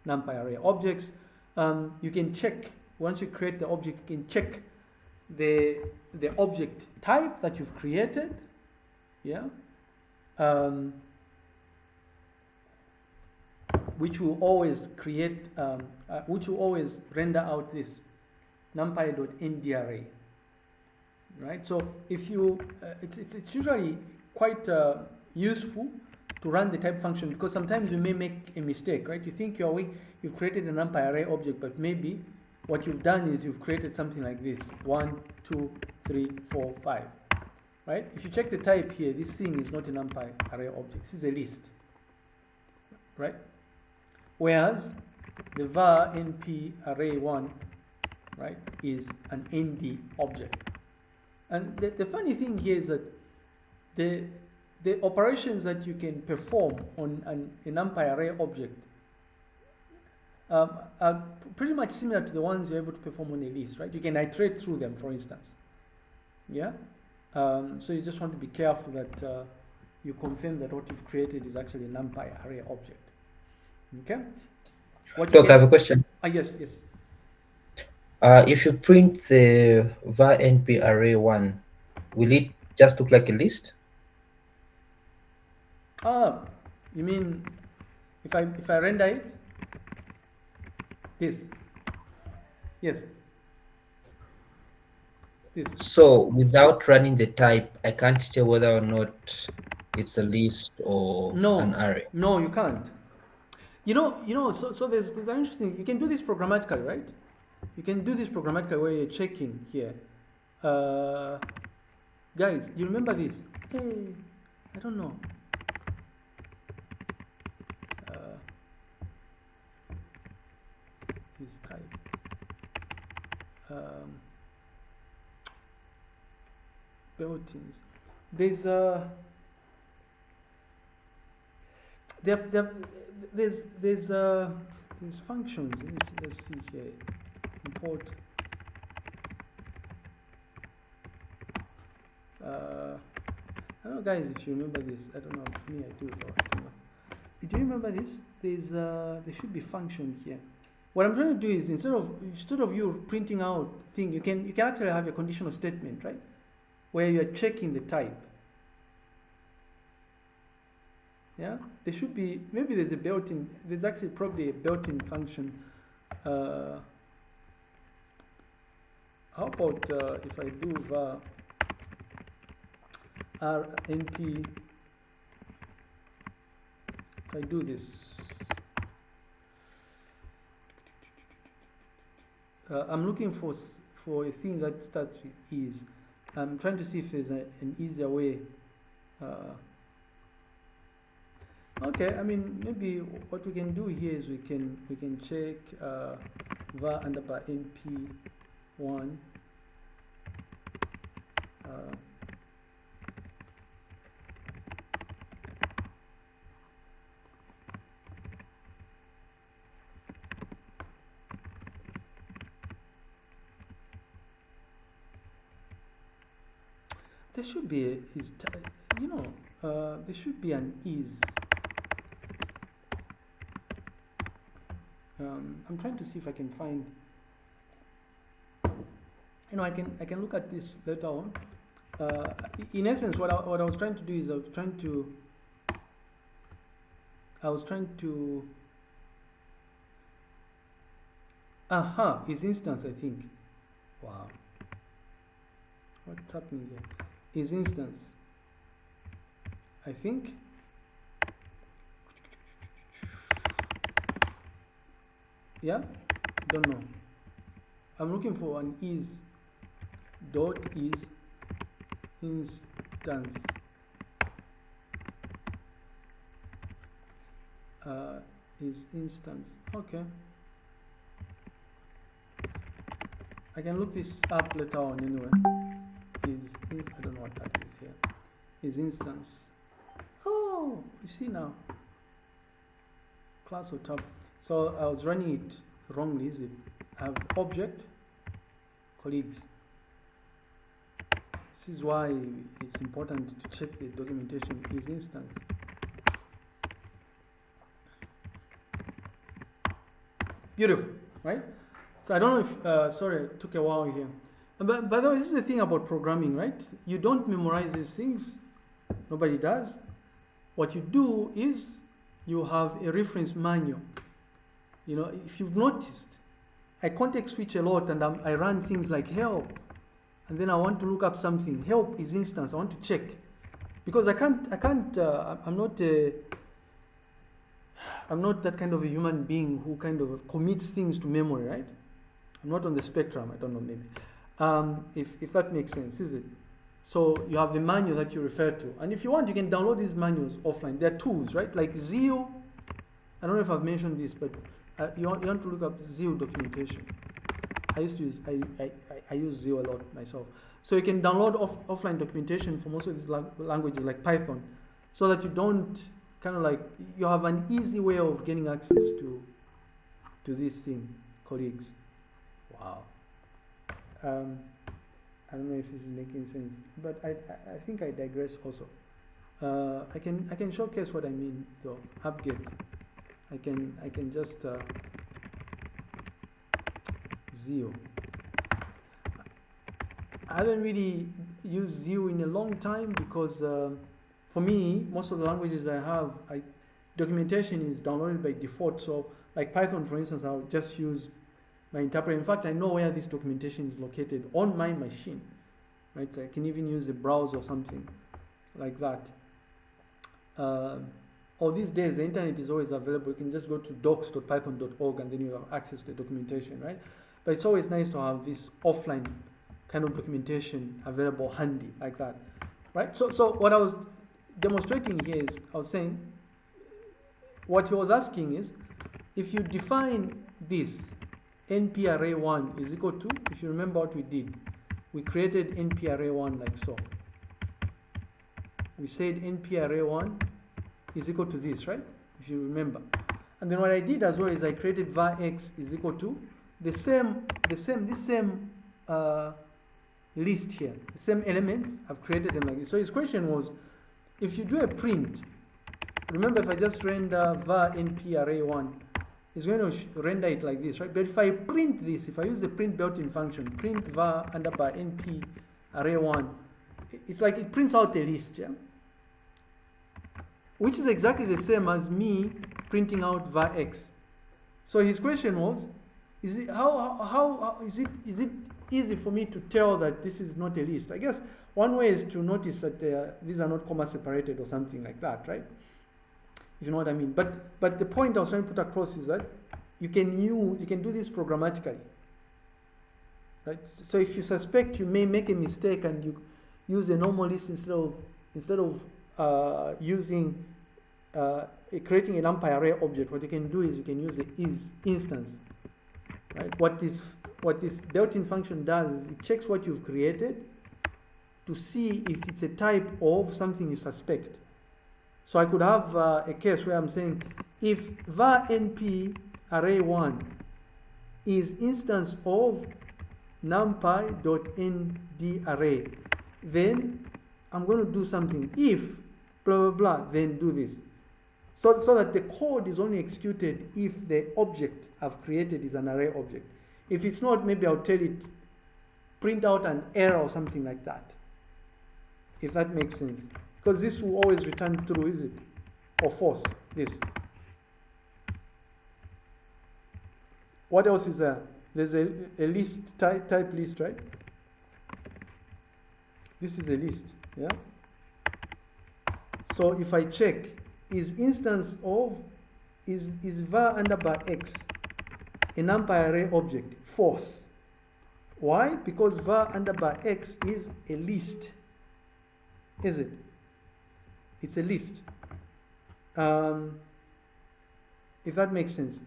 numpy array objects. You can check, once you create the object, you can check the object type that you've created, yeah, which will always create, which will always render out this numpy.nd array, right? So if you, it's usually quite useful to run the type function, because sometimes you may make a mistake, right? You think you've created a numpy array object, but maybe what you've done is you've created something like this: 1, 2, 3, 4, 5, right? If you check the type here, this thing is not a numpy array object. This is a list, right? Whereas the var np array 1, right, is an ND object. And the funny thing here is that the operations that you can perform on an NumPy array object are pretty much similar to the ones you're able to perform on a list, right? You can iterate through them, for instance. Yeah. So you just want to be careful that you confirm that what you've created is actually a NumPy array object. Okay. Doc, I have a question. Yes. If you print the var np array 1, will it just look like a list? You mean if I render it? This. Yes. This. So without running the type, I can't tell whether or not it's a list or an array. No, you can't. You know. So there's an interesting. You can do this programmatically, right? You can do this programmatically where you're checking here. Guys, you remember this? Hey, I don't know. This type. Built-ins. There's functions. Let's see here. Import. I don't know, guys, if you remember this. I don't know. Me, I do. Or I don't know. Do you remember this? There should be function here. What I'm trying to do is instead of you printing out thing, you can actually have a conditional statement, right? Where you are checking the type. Yeah, there should be, maybe there's actually probably a built-in function. How about if I do var rnp, if I do this, I'm looking for a thing that starts with is. I'm trying to see if there's an easier way. Okay, I mean, maybe what we can do here is we can check var underbar np1. There should be there should be an is. I'm trying to see if I can find. I can look at this later on. In essence, what I was trying to do is I was trying to. Is instance, I think. Wow. What's happening here? Is instance, I think. Yeah, don't know. I'm looking for an is dot is instance. Is instance. Okay. I can look this up later on anyway. I don't know what that is here. Is instance. Oh, you see now. Class or tab. So I was running it wrongly, is it? I have object, colleagues. This is why it's important to check the documentation is instance. Beautiful, right? So I don't know if, sorry, it took a while here. But by the way, this is the thing about programming, right? You don't memorize these things. Nobody does. What you do is you have a reference manual. If you've noticed, I context switch a lot and I run things like help. And then I want to look up something. Help is instance. I want to check. Because I'm not that kind of a human being who kind of commits things to memory, right? I'm not on the spectrum. I don't know, maybe. If that makes sense, is it? So you have the manual that you refer to. And if you want, you can download these manuals offline. They're tools, right? Like Zeal. I don't know if I've mentioned this, but you want to look up Zeal documentation. I used to use I use Zio a lot myself. So you can download offline documentation for most of these languages like Python, so that you don't kind of like, you have an easy way of getting access to this thing, colleagues. Wow. I don't know if this is making sense, but I think I digress also. I can showcase what I mean though. Apt-get. I can just Zio. I haven't really used Zio in a long time because for me, most of the languages I have, documentation is downloaded by default. So like Python, for instance, I'll just use my interpreter. In fact, I know where this documentation is located on my machine, right? So I can even use a browser or something like that. Or these days, the internet is always available. You can just go to docs.python.org and then you have access to the documentation, right? But it's always nice to have this offline kind of documentation available handy like that, right? So what I was demonstrating here is, I was saying, what he was asking is, if you define this, np array1 is equal to, if you remember what we did, we created np array1 like so. We said np array1 is equal to this, right? If you remember. And then what I did as well is I created var x is equal to this same list here, the same elements. I've created them like this. So his question was, if you do a print, remember if I just render var np array1, it's going to render it like this, right? But if I print this, if I use the print built-in function, print var underbar np array1, it's like it prints out a list, yeah? Which is exactly the same as me printing out var x. So his question was, is it is it easy for me to tell that this is not a list? I guess one way is to notice that these are not comma separated or something like that, right? If you know what I mean. But the point I was trying to put across is that you can do this programmatically, right? So if you suspect you may make a mistake and you use a normal list instead of using creating an NumPy array object, what you can do is you can use the is instance, right? What this built-in function does is it checks what you've created to see if it's a type of something you suspect. So I could have a case where I'm saying, if var np array1 is instance of numpy.nd array, then I'm going to do something. If blah, blah, blah, then do this. So that the code is only executed if the object I've created is an array object. If it's not, maybe I'll tell it, print out an error or something like that. If that makes sense. Because this will always return true, is it? Or false, this. What else is there? There's a list, type list, right? This is a list, yeah? So if I check, is instance of, is var underbar x a NumPy array object? False. Why? Because var underbar x is a list. Is it? It's a list. If that makes sense.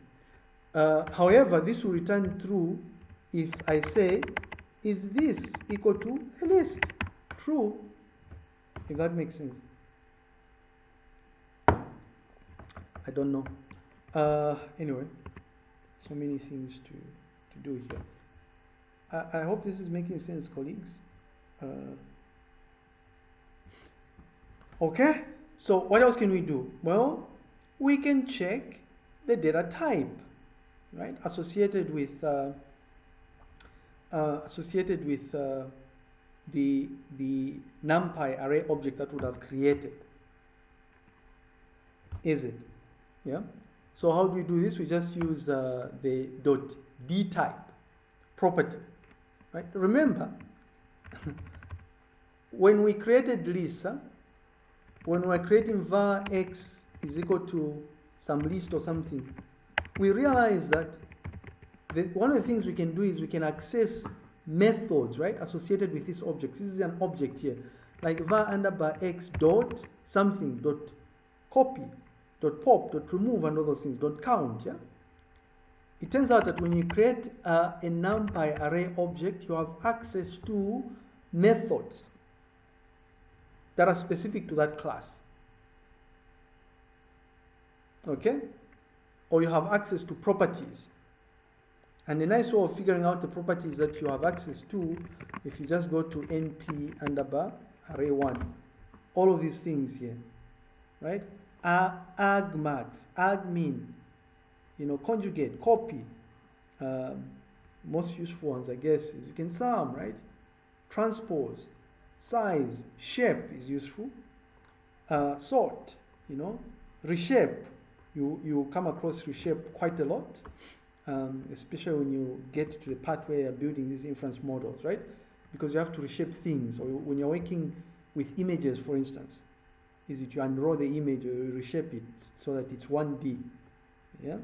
However, this will return true if I say, is this equal to a list? True, if that makes sense. I don't know. Anyway, so many things to do here. I hope this is making sense, colleagues. Okay, so what else can we do? Well, we can check the data type, right? Associated with the NumPy array object that would have created. Is it? Yeah. So how do we do this? We just use the .d type property, right? Remember, when we created Lisa, when we're creating var x is equal to some list or something, we realize that one of the things we can do is we can access methods, right, associated with this object. This is an object here, like var underbar x dot something dot copy dot pop dot remove and all those things dot count. Yeah. it turns out that when you create a NumPy array object, you have access to methods that are specific to that class. Okay? Or you have access to properties. And a nice way of figuring out the properties that you have access to, if you just go to np underbar array1, all of these things here, right? Argmax, argmin, conjugate, copy. Most useful ones, I guess, is you can sum, right? Transpose, size, shape is useful. Sort, reshape. You come across reshape quite a lot, especially when you get to the part where you're building these inference models, right? Because you have to reshape things, or when you're working with images, for instance, is it you unroll the image or you reshape it so that it's 1D, yeah?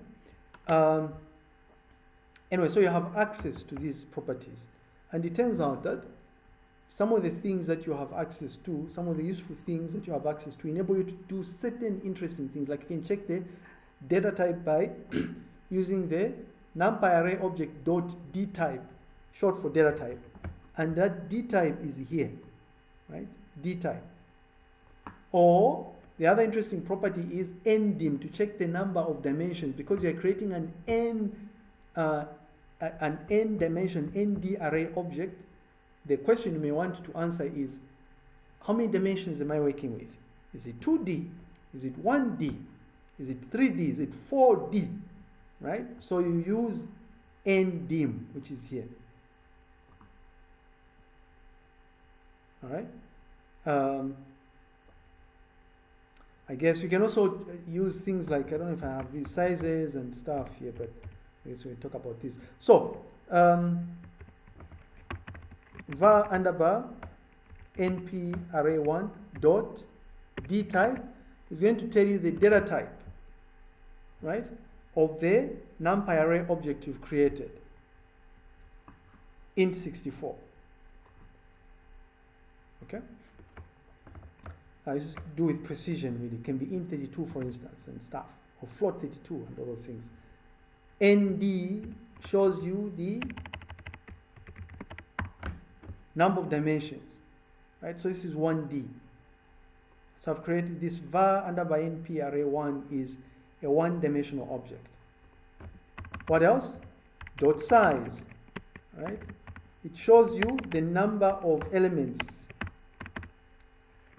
Anyway, so you have access to these properties. And it turns out that some of the things that you have access to, some of the useful things that you have access to, enable you to do certain interesting things. Like you can check the data type by using the NumPy array object dot d type, short for data type. And that d type is here, right? D type. Or the other interesting property is ndim, to check the number of dimensions, because you're creating an n dimension nd array object. The question you may want to answer is, how many dimensions am I working with? Is it 2D? Is it 1D? Is it 3D? Is it 4D? Right? So you use ndim, which is here. All right? I guess you can also use things like, I don't know if I have these sizes and stuff here, but I guess we'll talk about this. So, var underbar np array1 dot d type is going to tell you the data type, right, of the NumPy array object you've created, int 64. Okay? This is to do with precision, really. It can be int 32, for instance, and stuff, or float 32 and all those things. nd shows you the number of dimensions, right? So this is 1D. So I've created this var underbar np array1 is a one-dimensional object. What else? Dot size, right? It shows you the number of elements,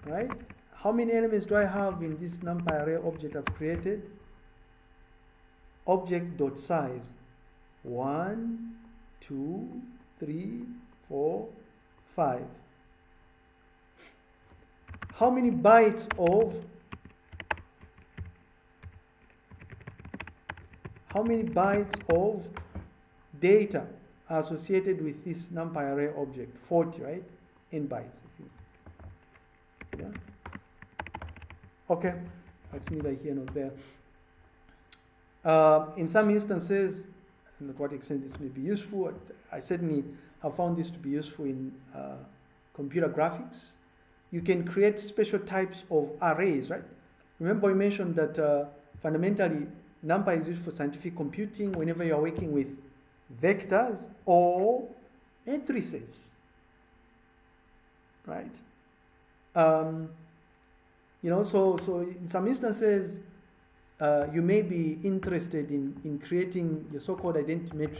right? How many elements do I have in this NumPy array object I've created? Object dot size 1, 2, 3, 4, 5. How many bytes of data are associated with this NumPy array object? 40, right? N bytes, I think. Yeah. Okay, that's neither here nor there. In some instances, and to what extent this may be useful, I certainly have found this to be useful in computer graphics. You can create special types of arrays, right? Remember we mentioned that fundamentally NumPy is used for scientific computing whenever you're working with vectors or matrices, right? So in some instances, you may be interested in creating your so-called identity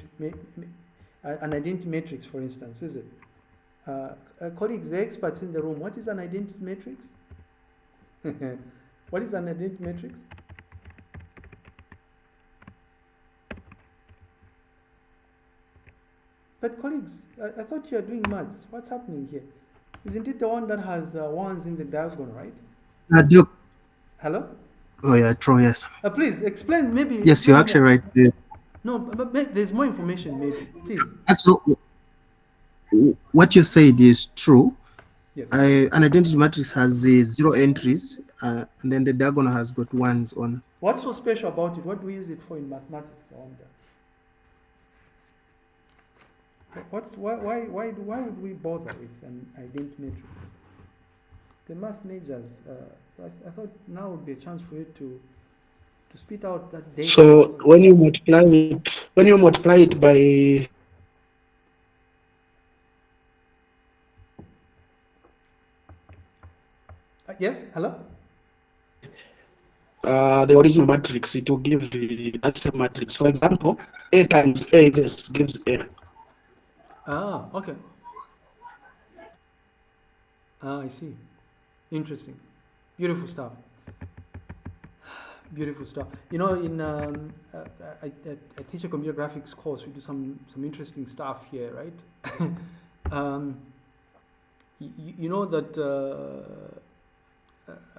an identity matrix, for instance, is it? Colleagues, the experts in the room, what is an identity matrix? What is an identity matrix? But colleagues, I thought you are doing maths. What's happening here? Isn't it the one that has ones in the diagonal, right? Duke. Hello? Oh yeah, true, yes. Please explain, maybe. Yes, you're actually right. No, but there's more information, maybe. Please. Actually, what you said is true. Yes. An identity matrix has 0 entries, and then the diagonal has got ones on. What's so special about it? What do we use it for in mathematics? I wonder. Why would we bother with an identity matrix? The math majors, I thought now would be a chance for you to to spit out that data. So when you multiply it by yes, hello? the original matrix, it will give that same matrix. For example, A times A gives A. Ah, okay. Ah, I see. Interesting. Beautiful stuff. Beautiful stuff. You know, in I teach a computer graphics course. We do some interesting stuff here, right? You know that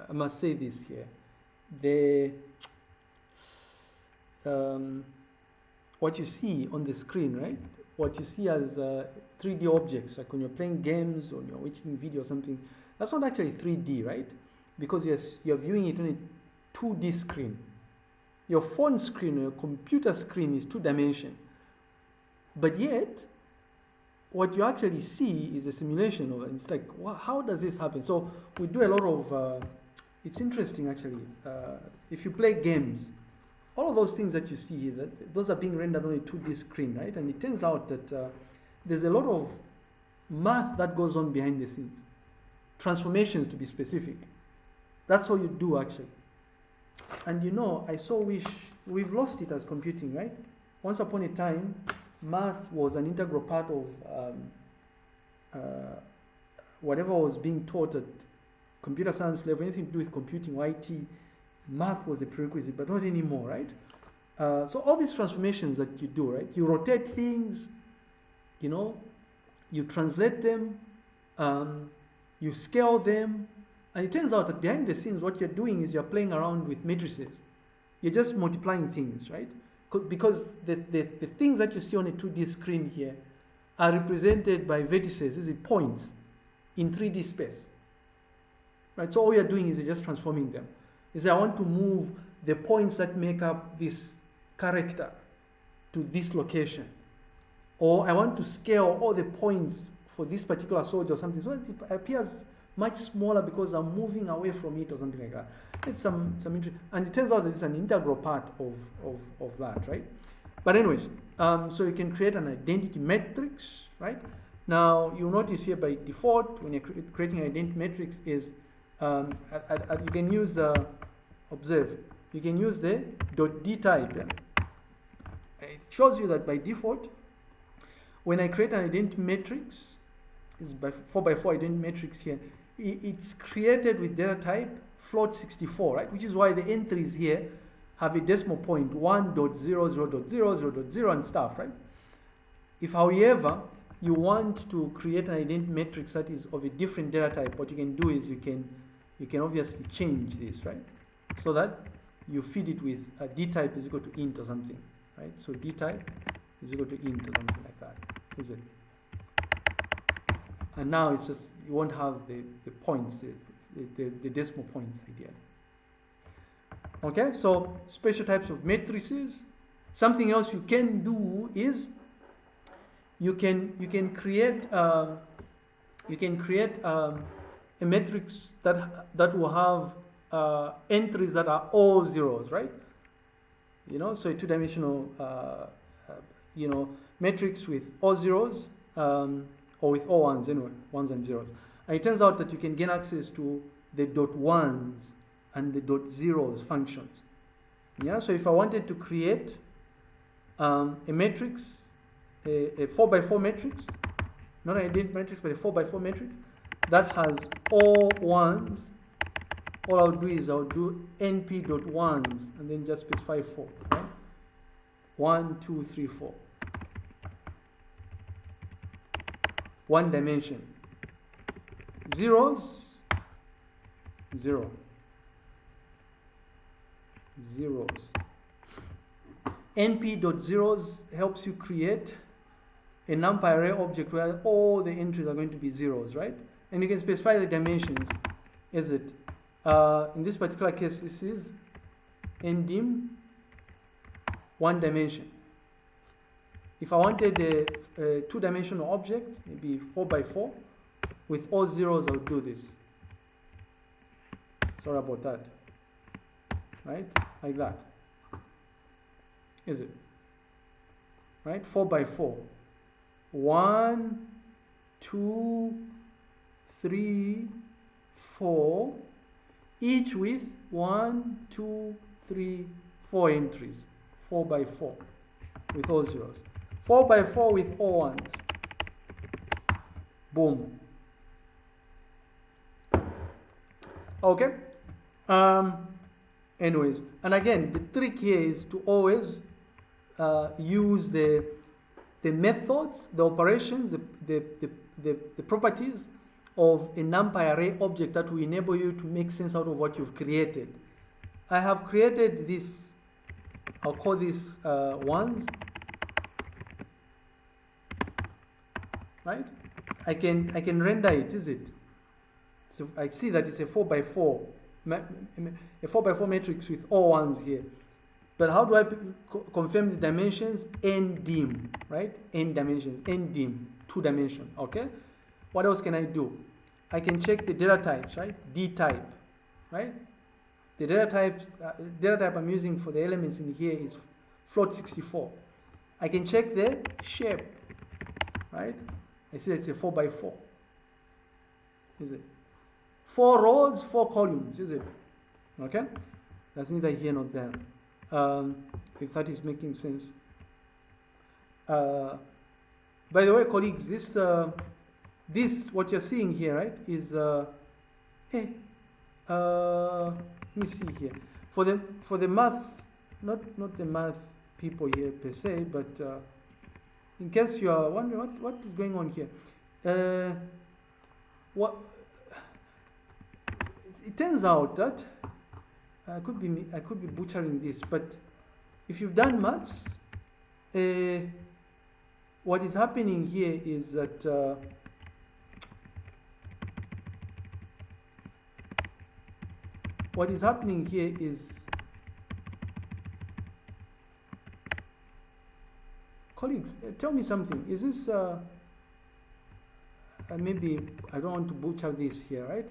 I must say this here. What you see on the screen, right? What you see as 3D objects, like when you're playing games or you're watching video or something, that's not actually 3D, right? Because you're viewing it on a 2D screen. Your phone screen or your computer screen is 2-dimension. But yet, what you actually see is a simulation of it. It's like, how does this happen? So we do a lot of, it's interesting actually. If you play games, all of those things that you see, those are being rendered on a 2D screen, right? And it turns out that there's a lot of math that goes on behind the scenes. Transformations, to be specific. That's all you do, actually. And you know, I so wish we've lost it as computing, right? Once upon a time, math was an integral part of whatever was being taught at computer science level, anything to do with computing, IT, math was a prerequisite, but not anymore, right? So all these transformations that you do, right? You rotate things, you know, you translate them, you scale them, and it turns out that behind the scenes, what you're doing is you're playing around with matrices. You're just multiplying things, right? Because the things that you see on a 2D screen here are represented by vertices, is it points, in 3D space, right? So all you're doing is you're just transforming them. Is I want to move the points that make up this character to this location. Or I want to scale all the points for this particular soldier or something. So it appears much smaller because I'm moving away from it or something like that. It's some interest, and it turns out that it's an integral part of that, right? But anyways, so you can create an identity matrix, right? Now you'll notice here by default when you're creating an identity matrix is you can use observe. You can use the .d type. Yeah? It shows you that by default, when I create an identity matrix, is by 4x4 identity matrix here. It's created with data type float 64, right? Which is why the entries here have a decimal point 1.00.00.0 and stuff, right? If, however, you want to create an identity matrix that is of a different data type, what you can do is you can obviously change this, right? So that you feed it with d type is equal to int or something, right? So d type is equal to int or something like that, is it? And now it's just, you won't have the points, the decimal points idea. Okay, so special types of matrices. Something else you can do is you can create a matrix that will have entries that are all zeros, right? You know, so a two-dimensional matrix with all zeros. Or with all ones, anyway, ones and zeros. And it turns out that you can gain access to the dot ones and the dot zeros functions. Yeah, so if I wanted to create a matrix, a 4x4 matrix, not an identity matrix, but a 4x4 matrix that has all ones, all I'll do is I'll do np.ones and then just specify 4. Right? 1, 2, 3, 4. One dimension. Zeros, 0. Zeros. np.zeros helps you create a numpy array object where all the entries are going to be zeros, right? And you can specify the dimensions. Is it? In this particular case, this is ndim 1 dimension. If I wanted a two-dimensional object, maybe 4x4, with all zeros, I'll do this. Sorry about that. Right? Like that. is it? Right? 4 by 4. 1, 2, 3, 4, each with 1, 2, 3, 4 entries. 4 by 4 with all zeros. 4 by 4 with all ones. Boom. Okay. Anyways, and again, the trick here is to always use the methods, the operations, the properties of a Numpy array object that will enable you to make sense out of what you've created. I have created this. I'll call this ones. Right? I can render it, is it? So I see that it's a 4 by 4, a 4 by 4 matrix with all ones here. But how do I confirm the dimensions? N-dim, right? N dimensions, N-dim, 2 dimension, okay? What else can I do? I can check the data types, right? D type, right? The data type I'm using for the elements in here is float 64. I can check the shape, right? I see it's a 4 by 4. Is it? 4 rows, 4 columns, is it? Okay? That's neither here nor there. If that is making sense. By the way, colleagues, this what you're seeing here, right, is let me see here. For the math, not the math people here per se, but in case you are wondering what is going on here, it turns out that I could be butchering this, but if you've done maths, what is happening here is that colleagues, tell me something. Is this maybe I don't want to butcher this here, right?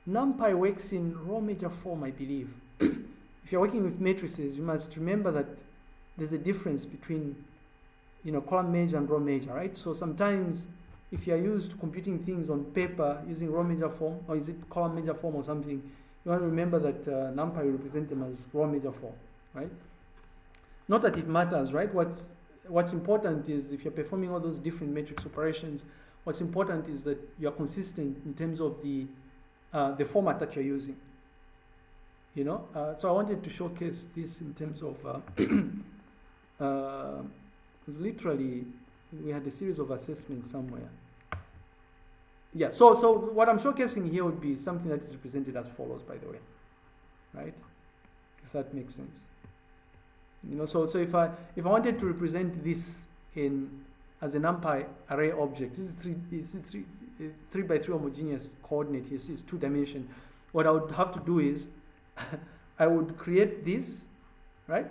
Numpy works in raw major form, I believe. If you're working with matrices, you must remember that there's a difference between, column major and raw major, right? So sometimes if you're used to computing things on paper using raw major form, or is it column major form or something, you want to remember that Numpy will represent them as raw major form, right? Not that it matters, right? What's important is if you're performing all those different matrix operations, what's important is that you're consistent in terms of the format that you're using. So I wanted to showcase this in terms of because literally we had a series of assessments somewhere. Yeah. So what I'm showcasing here would be something that is represented as follows, by the way, right? If that makes sense. So if I wanted to represent this as a Numpy array object, this is 3 by 3 homogeneous coordinate here, so it's 2 dimension. What I would have to do is I would create this, right?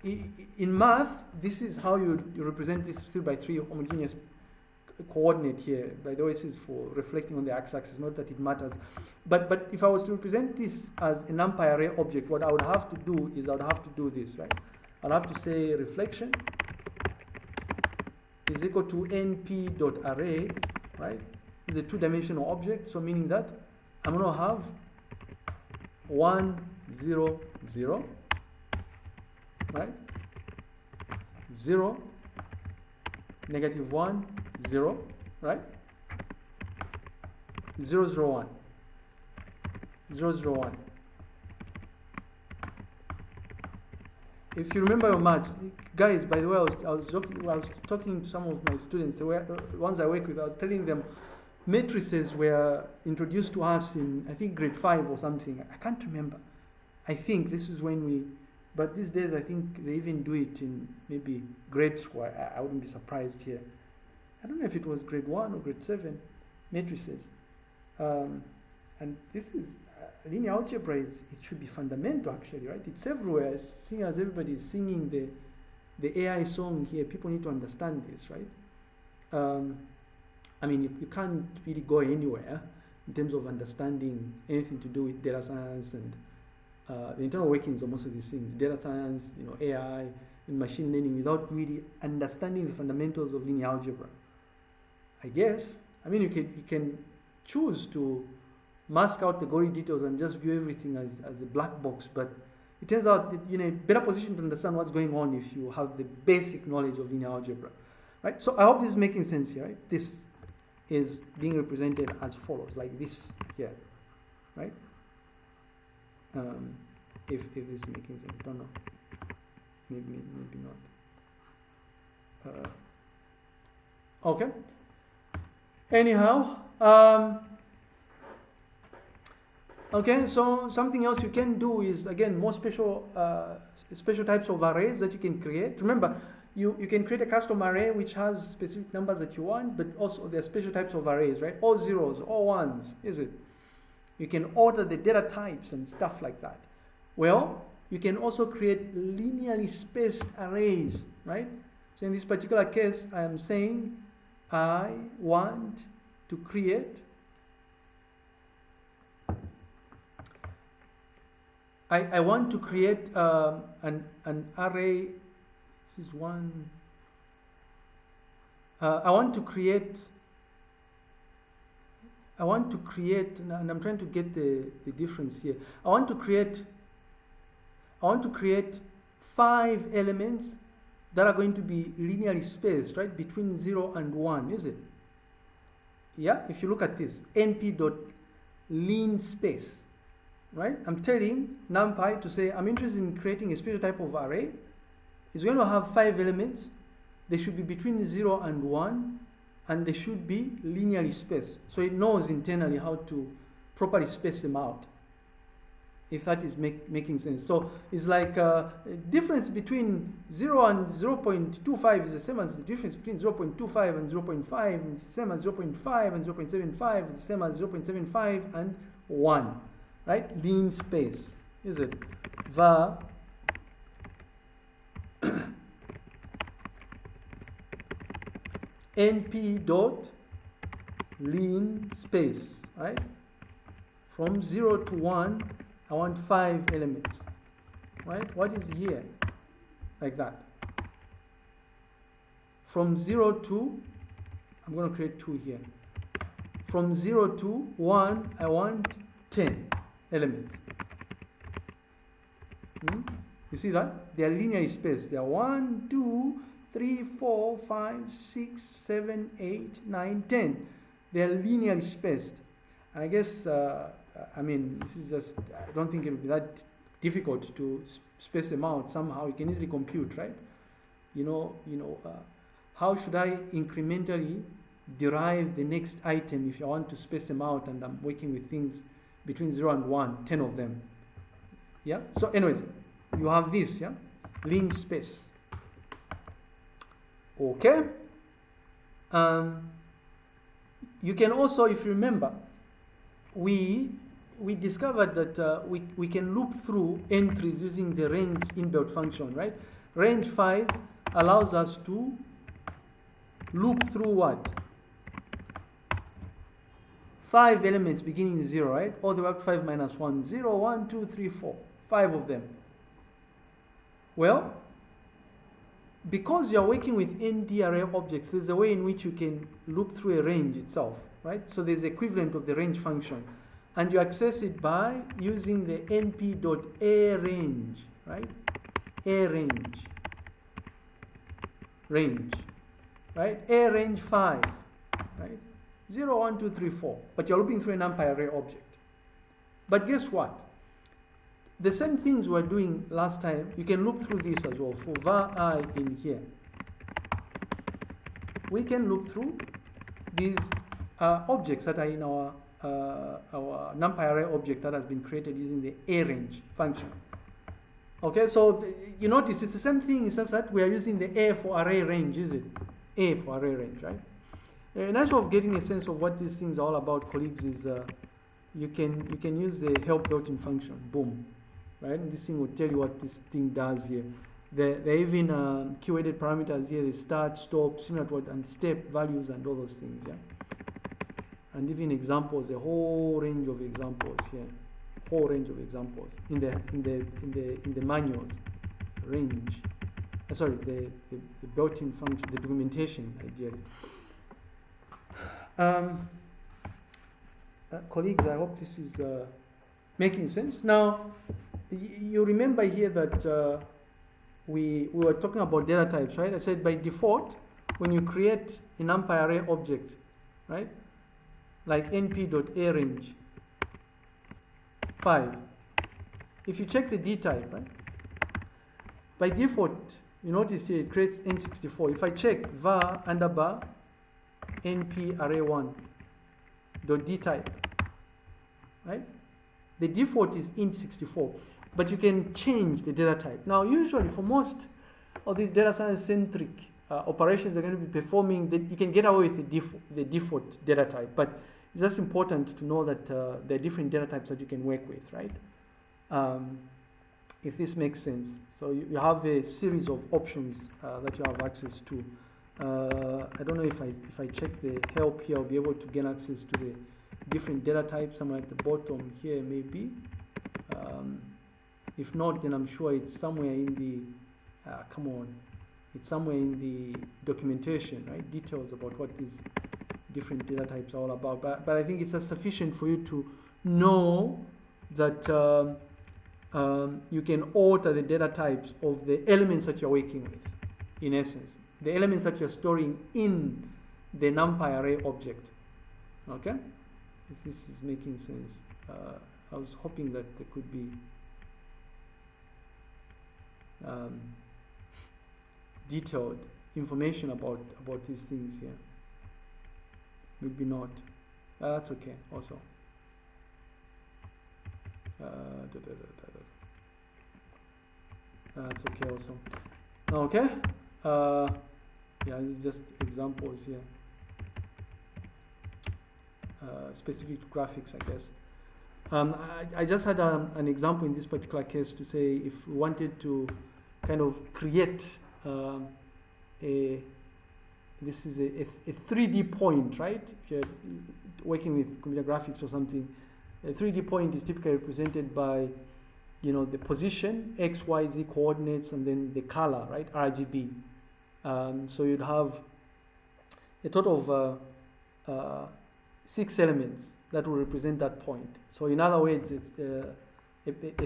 In math, this is how you represent this 3 by 3 homogeneous coordinate here. By the way, this is for reflecting on the x-axis, not that it matters. But if I was to represent this as a Numpy array object, what I would have to do is I would have to do this, right? I'll have to say reflection is equal to np.array, right? It's a 2-dimensional object, so meaning that I'm going to have 1, 0, 0, right? 0, negative 1, 0, right? 0, 0, 1. 0, 0, 1. If you remember your maths, guys, by the way, I was talking to some of my students, the ones I work with, I was telling them matrices were introduced to us in, I think, grade 5 or something. I can't remember. I think this is when but these days I think they even do it in maybe grade school. I wouldn't be surprised here. I don't know if it was grade 1 or grade 7 matrices. And this is, linear algebra it should be fundamental actually, right? It's everywhere. Seeing as everybody is singing the AI song here, people need to understand this, right? I mean, you can't really go anywhere in terms of understanding anything to do with data science and the internal workings of most of these things, data science, AI, and machine learning, without really understanding the fundamentals of linear algebra. I guess. I mean, you can choose to mask out the gory details and just view everything as a black box, but it turns out that you're in a better position to understand what's going on if you have the basic knowledge of linear algebra, right? So I hope this is making sense here, right? This is being represented as follows, like this here, right? If this is making sense, I don't know. Maybe not. Okay. Anyhow, okay. So something else you can do is, again, more special types of arrays that you can create. Remember, you can create a custom array which has specific numbers that you want, but also there are special types of arrays, right? All zeros, all ones, is it? You can alter the data types and stuff like that. Well, you can also create linearly spaced arrays, right? So in this particular case, I am saying I want to create I want to create an array. This is one. I want to create, and I'm trying to get the difference here. I want to create 5 elements that are going to be linearly spaced, right, between 0 and 1, is it? Yeah, if you look at this, np.lean_space, right? I'm telling Numpy to say, I'm interested in creating a special type of array. It's going to have 5 elements. They should be between 0 and 1, and they should be linearly spaced. So it knows internally how to properly space them out, if that is making sense. So it's like difference between 0 and 0.25 is the same as the difference between 0.25 and 0.5, and it's the same as 0.5 and 0.75, it's the same as 0.75 and 1, right? Lean space, is it? var np.lean_space, right? From 0 to 1, I want 5 elements, right? What is here? Like that. From 0 to, I'm going to create 2 here. From 0 to 1, I want 10 elements. You see that? They are linearly spaced. They are 1, 2, 3, 4, 5, 6, 7, 8, 9, 10. They are linearly spaced. And I guess, I mean, this is just, I don't think it will be that difficult to space them out. Somehow you can easily compute, right? How should I incrementally derive the next item if I want to space them out and I'm working with things between 0 and 1, 10 of them. Yeah? So anyways, you have this, yeah? Lean space. Okay? You can also, if you remember, we discovered that we can loop through entries using the range inbuilt function, right? Range 5 allows us to loop through what? 5 elements beginning 0, right? All the way up to 5 minus 1. 0, 1, 2, 3, 4. 5 of them. Well, because you're working with ND array objects, there's a way in which you can loop through a range itself, right? So there's the equivalent of the range function. And you access it by using the np.arange, right? Arange. Range. Right? Arange 5. Right? 0, 1, 2, 3, 4. But you're looping through a Numpy array object. But guess what? The same things we were doing last time, you can loop through this as well. For var I in here, we can loop through these objects that are in our Numpy array object that has been created using the arange function. Okay, so you notice it's the same thing. It's just that we are using the A for array range, is it? A for array range, right? A nice way of getting a sense of what these things are all about, colleagues, is you can use the help built-in function. Boom. Right? And this thing will tell you what this thing does here. There are even keyworded parameters here, the start, stop, similar to what, and step values and all those things, yeah? And even examples, a whole range of examples here. whole range of examples in the manuals range. Sorry, the built-in function, the documentation ideally. Colleagues, I hope this is making sense. Now, you remember here that we were talking about data types, right? I said by default, when you create a NumPy array object, right? Like np.arange 5. If you check the D type, right? By default, you notice here it creates N64. If I check var underbar np array1 dot D type, right? The default is int64, but you can change the data type. Now, usually for most of these data science centric operations are going to be performing, that you can get away with the default data type, but it's just important to know that there are different data types that you can work with, right? If this makes sense. So you have a series of options that you have access to. I don't know if I check the help here, I'll be able to gain access to the different data types. Somewhere at the bottom here, maybe. If not, then I'm sure it's somewhere in the, it's somewhere in the documentation, right? Details about what these different data types are all about. But I think it's sufficient for you to know that you can alter the data types of the elements that you're working with, in essence. The elements that you're storing in the NumPy array object. Okay? If this is making sense. I was hoping that there could be detailed information about these things here. Maybe not. That's okay also. That's okay also. Okay. Yeah, this is just examples here. Specific graphics, I guess. I just had an example in this particular case to say if we wanted to kind of create this is a 3D point, right? If you're working with computer graphics or something, a 3D point is typically represented by, you know, the position, X, Y, Z coordinates, and then the color, right? RGB. So you'd have a total of 6 elements that will represent that point. So in other words, it's a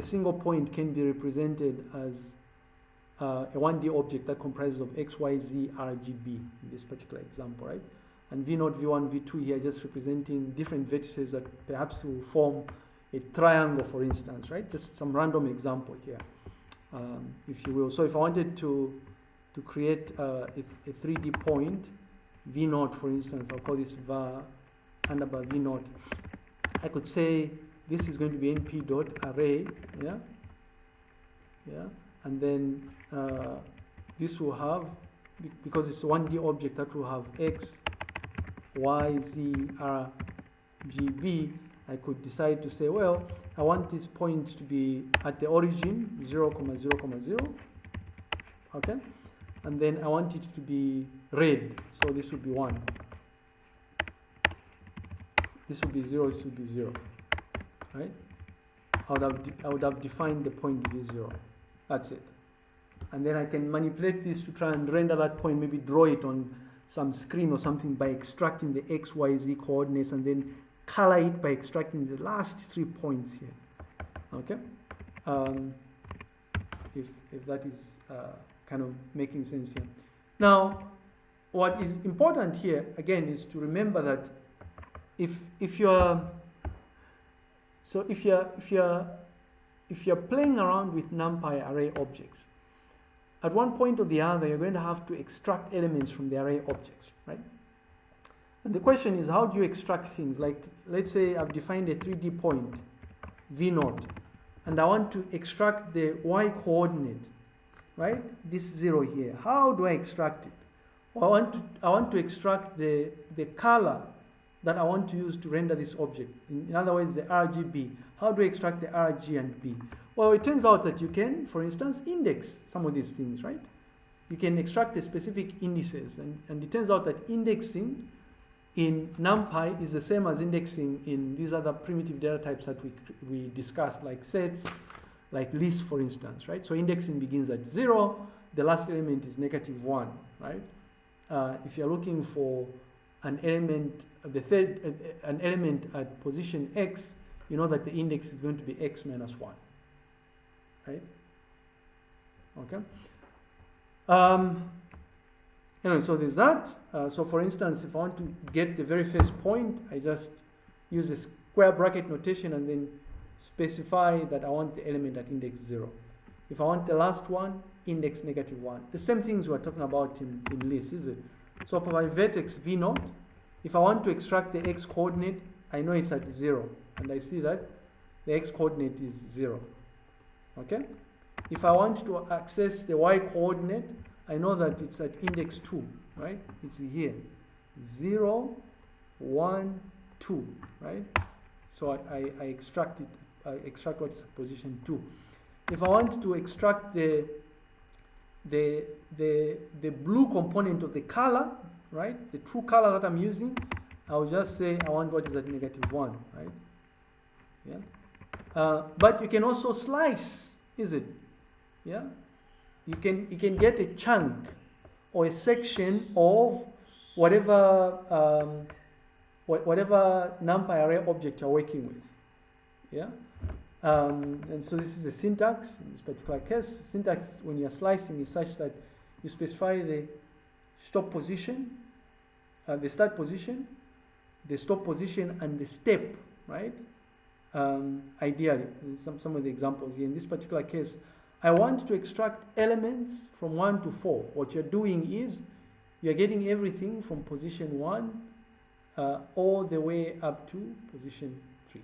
single point can be represented as a 1D object that comprises of X, Y, Z, RGB in this particular example, right? And V0, V1, V2 here just representing different vertices that perhaps will form a triangle, for instance, right? Just some random example here, if you will. So if I wanted to create a 3D point, V0, for instance, I'll call this var underbar V0. I could say this is going to be np.array, yeah, and then this will have, because it's a 1D object, that will have X, Y, Z, R, G, B. I could decide to say, well, I want this point to be at the origin, 0, 0, 0, okay? And then I want it to be red, so this would be 1. This would be 0, this would be 0, right? I would have defined the point V0. That's it. And then I can manipulate this to try and render that point, maybe draw it on some screen or something by extracting the X, Y, Z coordinates and then color it by extracting the last 3 points here. Okay? If that is kind of making sense here. Now, what is important here, again, is to remember that if you're playing around with NumPy array objects, at one point or the other, you're going to have to extract elements from the array objects, right? And the question is, how do you extract things? Like, let's say I've defined a 3D point, V0, and I want to extract the Y coordinate, right? This 0 here. How do I extract it? Well, I want to extract the color that I want to use to render this object. In other words, the RGB. How do I extract the RG and B? Well, it turns out that you can, for instance, index some of these things, right? You can extract the specific indices, and it turns out that indexing in NumPy is the same as indexing in these other primitive data types that we discussed, like sets, like lists, for instance, right? So indexing begins at 0, the last element is -1, right? If you're looking for an element, an element at position x, you know that the index is going to be x minus 1, right? Okay. Anyway, so there's that. So for instance, if I want to get the very first point, I just use a square bracket notation and then specify that I want the element at index 0. If I want the last one, index -1. The same things we're talking about in lists, is it? So for my vertex v0, if I want to extract the x coordinate, I know it's at 0, and I see that the x coordinate is 0. Okay? If I want to access the y coordinate, I know that it's at index 2, right? It's here, 0, 1, 2, right? So I extract it. I extract what's at position 2. If I want to extract the blue component of the color, right? The true color that I'm using, I'll just say I want what is at -1, right? Yeah. But you can also slice, is it? Yeah. You can get a chunk or a section of whatever NumPy array object you're working with. Yeah. And so this is the syntax in this particular case. Syntax when you're slicing is such that you specify the stop position, the start position, the stop position, and the step, right? Ideally, some of the examples here. In this particular case, I want to extract elements from 1 to 4. What you're doing is you're getting everything from position 1 all the way up to position 3.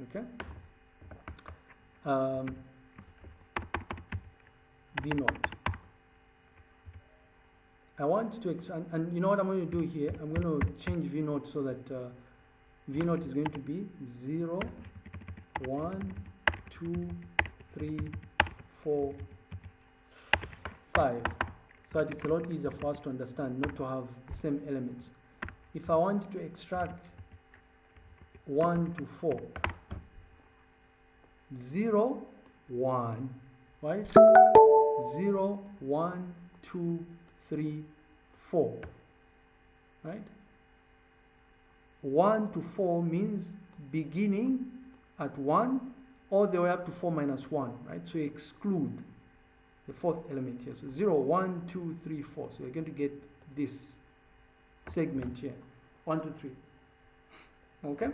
Okay? V0. I want to, and you know what I'm going to do here? I'm going to change V0 so that V0 is going to be 0, 1, 2, 3, 4, 5. So that it's a lot easier for us to understand, not to have the same elements. If I want to extract 1 to 4, 0, 1, right? 0, 1, 2, 3, 4, right? 1 to 4 means beginning at 1 all the way up to 4 minus 1, right? So you exclude the fourth element here. So 0, 1, 2, 3, 4. So you're going to get this segment here, 1, 2, 3. Okay?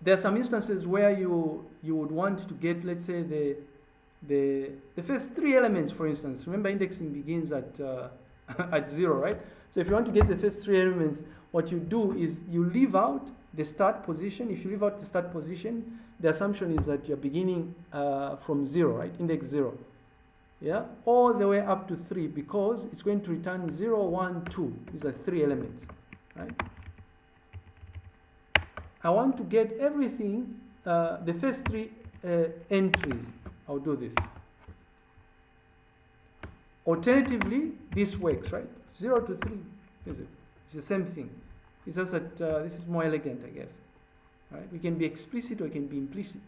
There are some instances where you would want to get, let's say, the first 3 elements, for instance. Remember, indexing begins at at 0, right? So if you want to get the first 3 elements, what you do is you leave out the start position. If you leave out the start position, the assumption is that you're beginning from 0, right? Index 0. Yeah? All the way up to 3, because it's going to return 0, 1, 2. These are 3 elements, right? I want to get everything, the first 3 entries. I'll do this. Alternatively, this works, right? 0 to 3, is it? It's the same thing. It's just that this is more elegant, I guess. Right? We can be explicit or it can be implicit,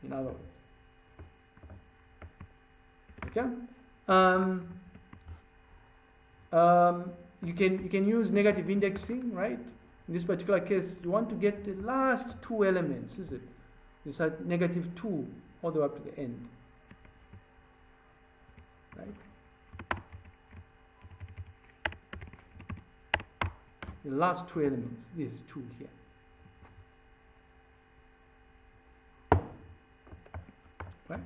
in other words. Okay? You can use negative indexing, right? In this particular case, you want to get the last 2 elements, is it? It's at -2 all the way up to the end. Right? The last 2 elements, these 2 here. Right?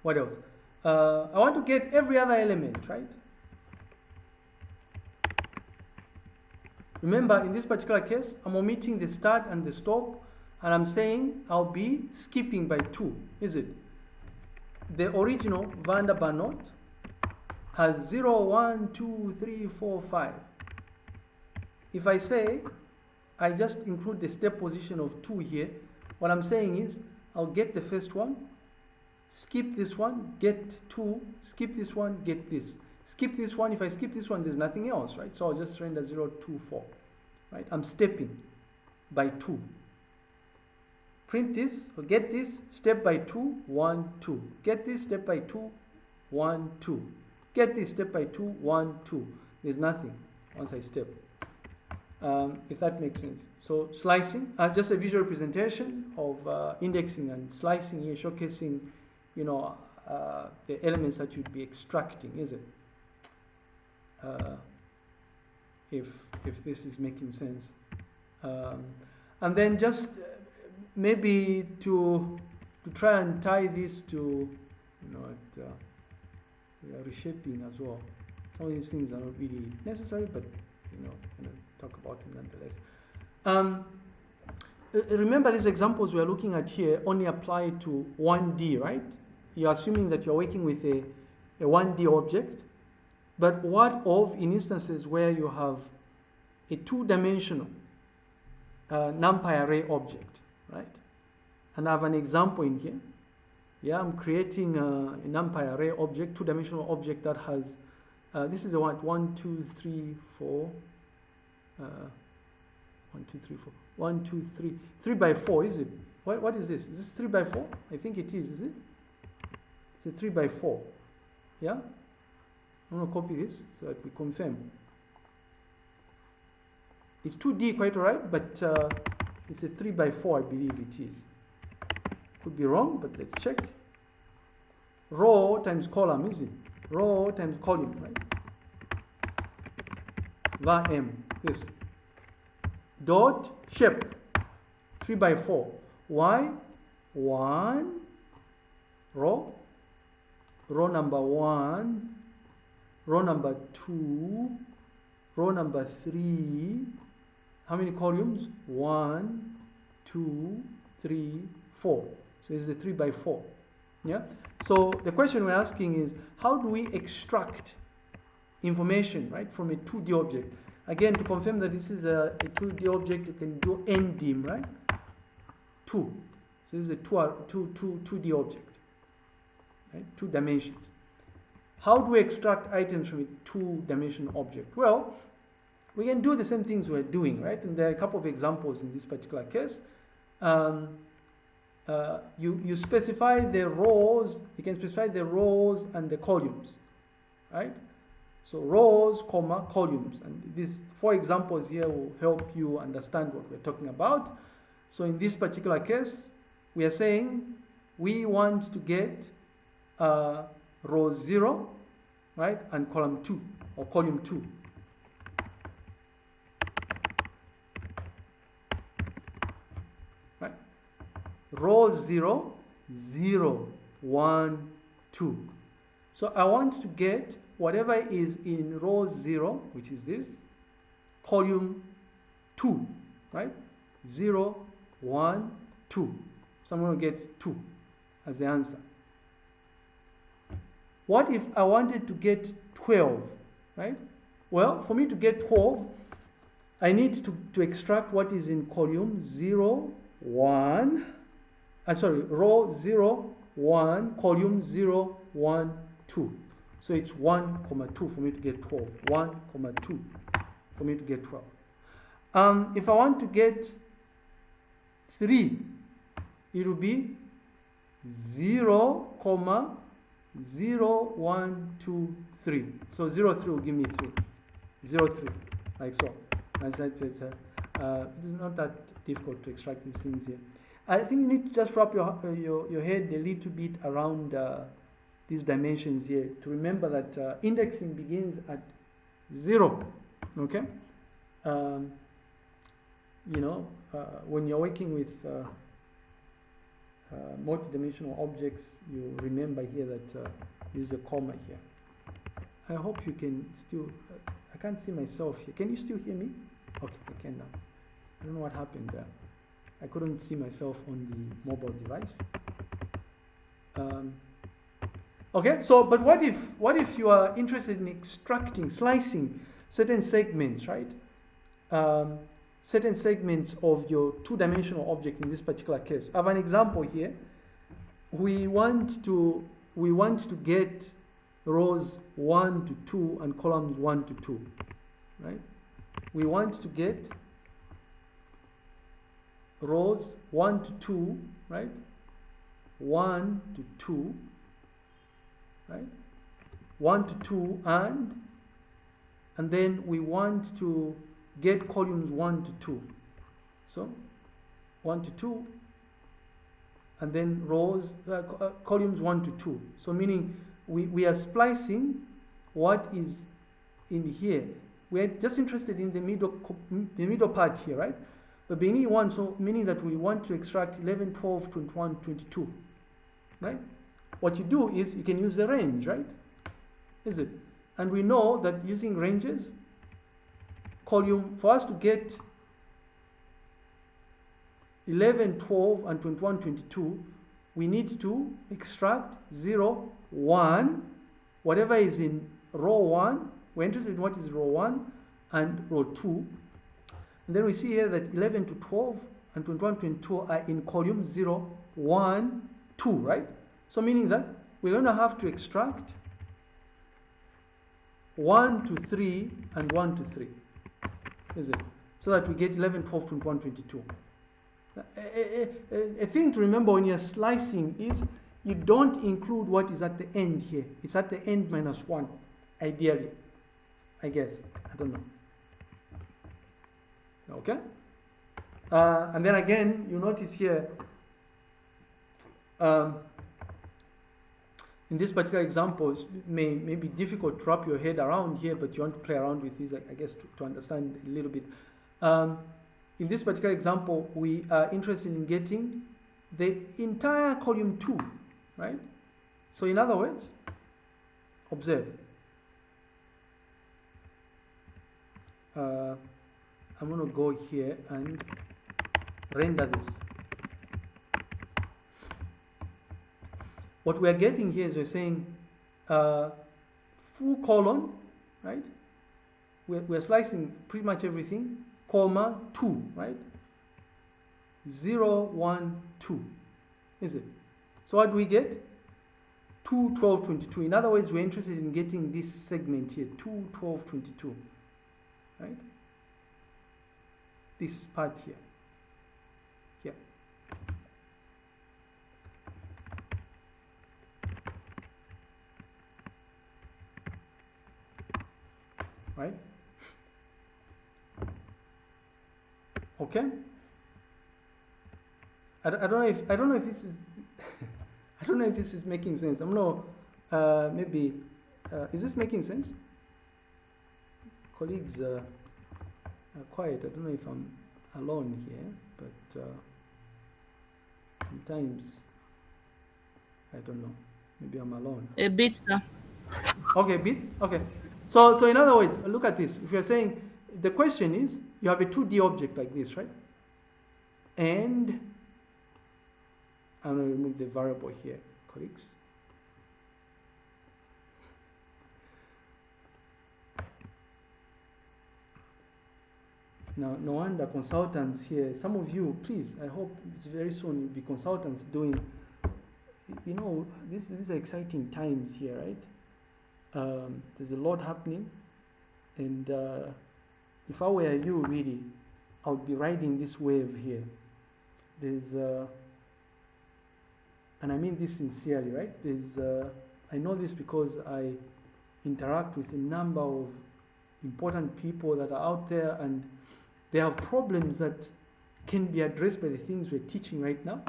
What else? I want to get every other element, right? Remember, in this particular case, I'm omitting the start and the stop, and I'm saying I'll be skipping by 2, is it? The original van der Waals has 0, 1, 2, 3, 4, 5. If I say I just include the step position of 2 here, what I'm saying is I'll get the first one, skip this one, get 2, skip this one, get this. Skip this one, if I skip this one, there's nothing else, right? So I'll just render 0, 2, 4, right? I'm stepping by 2. Print this, or get this, step by 2, 1, 2. Get this, step by 2, 1, 2. Get this, step by 2, 1, 2. There's nothing once I step. If that makes sense. So slicing, just a visual representation of indexing and slicing here, showcasing, you know, the elements that you'd be extracting, is it? If this is making sense. And then just maybe to try and tie this to, you know, we are reshaping as well. Some of these things are not really necessary, but you know, talk about them nonetheless. Remember, these examples we are looking at here only apply to 1D, right? You're assuming that you're working with a 1D object, but what of in instances where you have a 2-dimensional Numpy array object, right? And I have an example in here. Yeah, I'm creating a Numpy array object, 2-dimensional object that has, this is a 1, 2, 3, 4, 1, 2, 3, 4, 1, 2, 3, 3 by 4, is it? What is this? Is this 3 by 4? I think it is it? It's a 3 by 4. Yeah? I'm going to copy this so that we confirm. It's 2D, quite all right, but it's a 3 by 4, I believe it is. Could be wrong, but let's check. Row times column, is it? Row times column, right? var m, this. Dot shape, 3 by 4. Why? 1, row number 1, row number 2, row number 3. How many columns? 1, 2, 3, 4. So it's the 3 by 4. Yeah. So the question we're asking is, how do we extract information, right, from a 2D object? Again, to confirm that this is a 2D object, you can do ndim, right? 2. So this is a 2D object, right? 2 dimensions. How do we extract items from a 2-dimensional object? Well, we can do the same things we're doing, right? And there are a couple of examples in this particular case. You specify the rows, you can specify the rows and the columns, right? So rows, comma, columns. And these 4 examples here will help you understand what we're talking about. So in this particular case, we are saying we want to get row 0, right, and column 2, or column 2. Right? Row 0, 0, 1, 2. So I want to get whatever is in row 0, which is this, column 2, right? 0, 1, 2. So I'm going to get 2 as the answer. What if I wanted to get 12, right? Well, for me to get 12, I need to extract what is in column 0, 1, row 0, 1, column 0, 1, 2. So it's 1, 2 for me to get 12. 1, 2 for me to get 12. If I want to get 3, it will be 0, 0, 1, 2, 3. So 0, 3 will give me 3. 0, 3, like so. It's not that difficult to extract these things here. I think you need to just wrap your head a little bit around these dimensions here to remember that indexing begins at 0. Okay? When you're working with multi-dimensional objects, you remember here that use a comma here. I hope you can still, I can't see myself here. Can you still hear me? Okay, I can now. I don't know what happened there. I couldn't see myself on the mobile device. Okay, so, but what if you are interested in extracting, slicing certain segments, right? certain segments of your two-dimensional object in this particular case. I have an example here. We want to get rows 1 to 2 and columns 1 to 2, right? We want to get rows 1 to 2, right? 1 to 2, right? 1 to 2, and then we want to get columns 1 to 2. So 1 to 2, and then rows, columns 1 to 2. So meaning we are splicing what is in here. We're just interested in the middle part here, right? The beginning one, so meaning that we want to extract 11, 12, 21, 22, right? What you do is you can use the range, right? Is it? And we know that using ranges, column, for us to get 11, 12, and 21, 22, we need to extract 0, 1, whatever is in row 1, we're interested in what is row 1 and row 2. And then we see here that 11 to 12 and 21, 22 are in column 0, 1, 2, right? So meaning that we're going to have to extract 1 to 3 and 1 to 3, is it? So that we get 11, 12, 21, 22. A thing to remember when you're slicing is you don't include what is at the end here. It's at the end minus 1, ideally, I guess. I don't know. Okay? And then again, you notice here, in this particular example, it may be difficult to wrap your head around here, but you want to play around with this, I guess, to understand a little bit. In this particular example, we are interested in getting the entire column 2, right? So in other words, observe. I'm going to go here and render this. What we are getting here is we're saying full colon, right? We're slicing pretty much everything, comma 2, right? 0, 1, 2, is it? So what do we get? 2, 12, 22. In other words, we're interested in getting this segment here, 2, 12, 22, right? This part here. Here. Right? Okay? I don't know if this is I don't know if this is making sense. I'm not maybe is this making sense? Colleagues are quiet. I don't know if I'm alone here, but sometimes I don't know. Maybe I'm alone. A bit, sir. Okay, bit? Okay. So in other words, look at this. If you're saying, the question is, you have a 2D object like this, right? And I'm going to remove the variable here, colleagues. Now, no wonder consultants here, some of you, please, I hope it's very soon you'll be consultants doing, you know, these are exciting times here, right? There's a lot happening, and if I were you, really, I would be riding this wave here. There's, and I mean this sincerely, right? There's, I know this because I interact with a number of important people that are out there, and they have problems that can be addressed by the things we're teaching right now.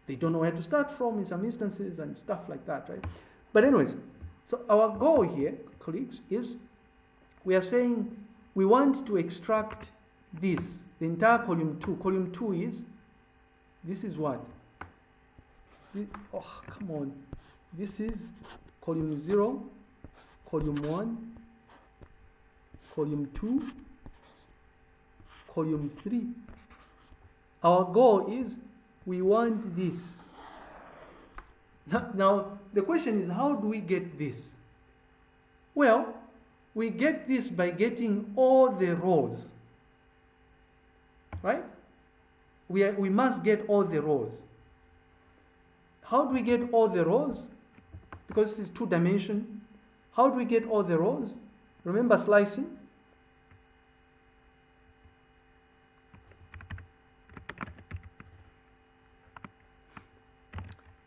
They don't know where to start from in some instances and stuff like that, right? But anyways, so our goal here, colleagues, is we are saying we want to extract this, the entire column 2. Column 2 is, this is what? Oh, come on. This is column 0, column 1, column 2, column 3. Our goal is we want this. Now, the question is, how do we get this? Well, we get this by getting all the rows right? We must get all the rows. How do we get all the rows? Because this is 2-dimension. How do we get all the rows? Remember slicing?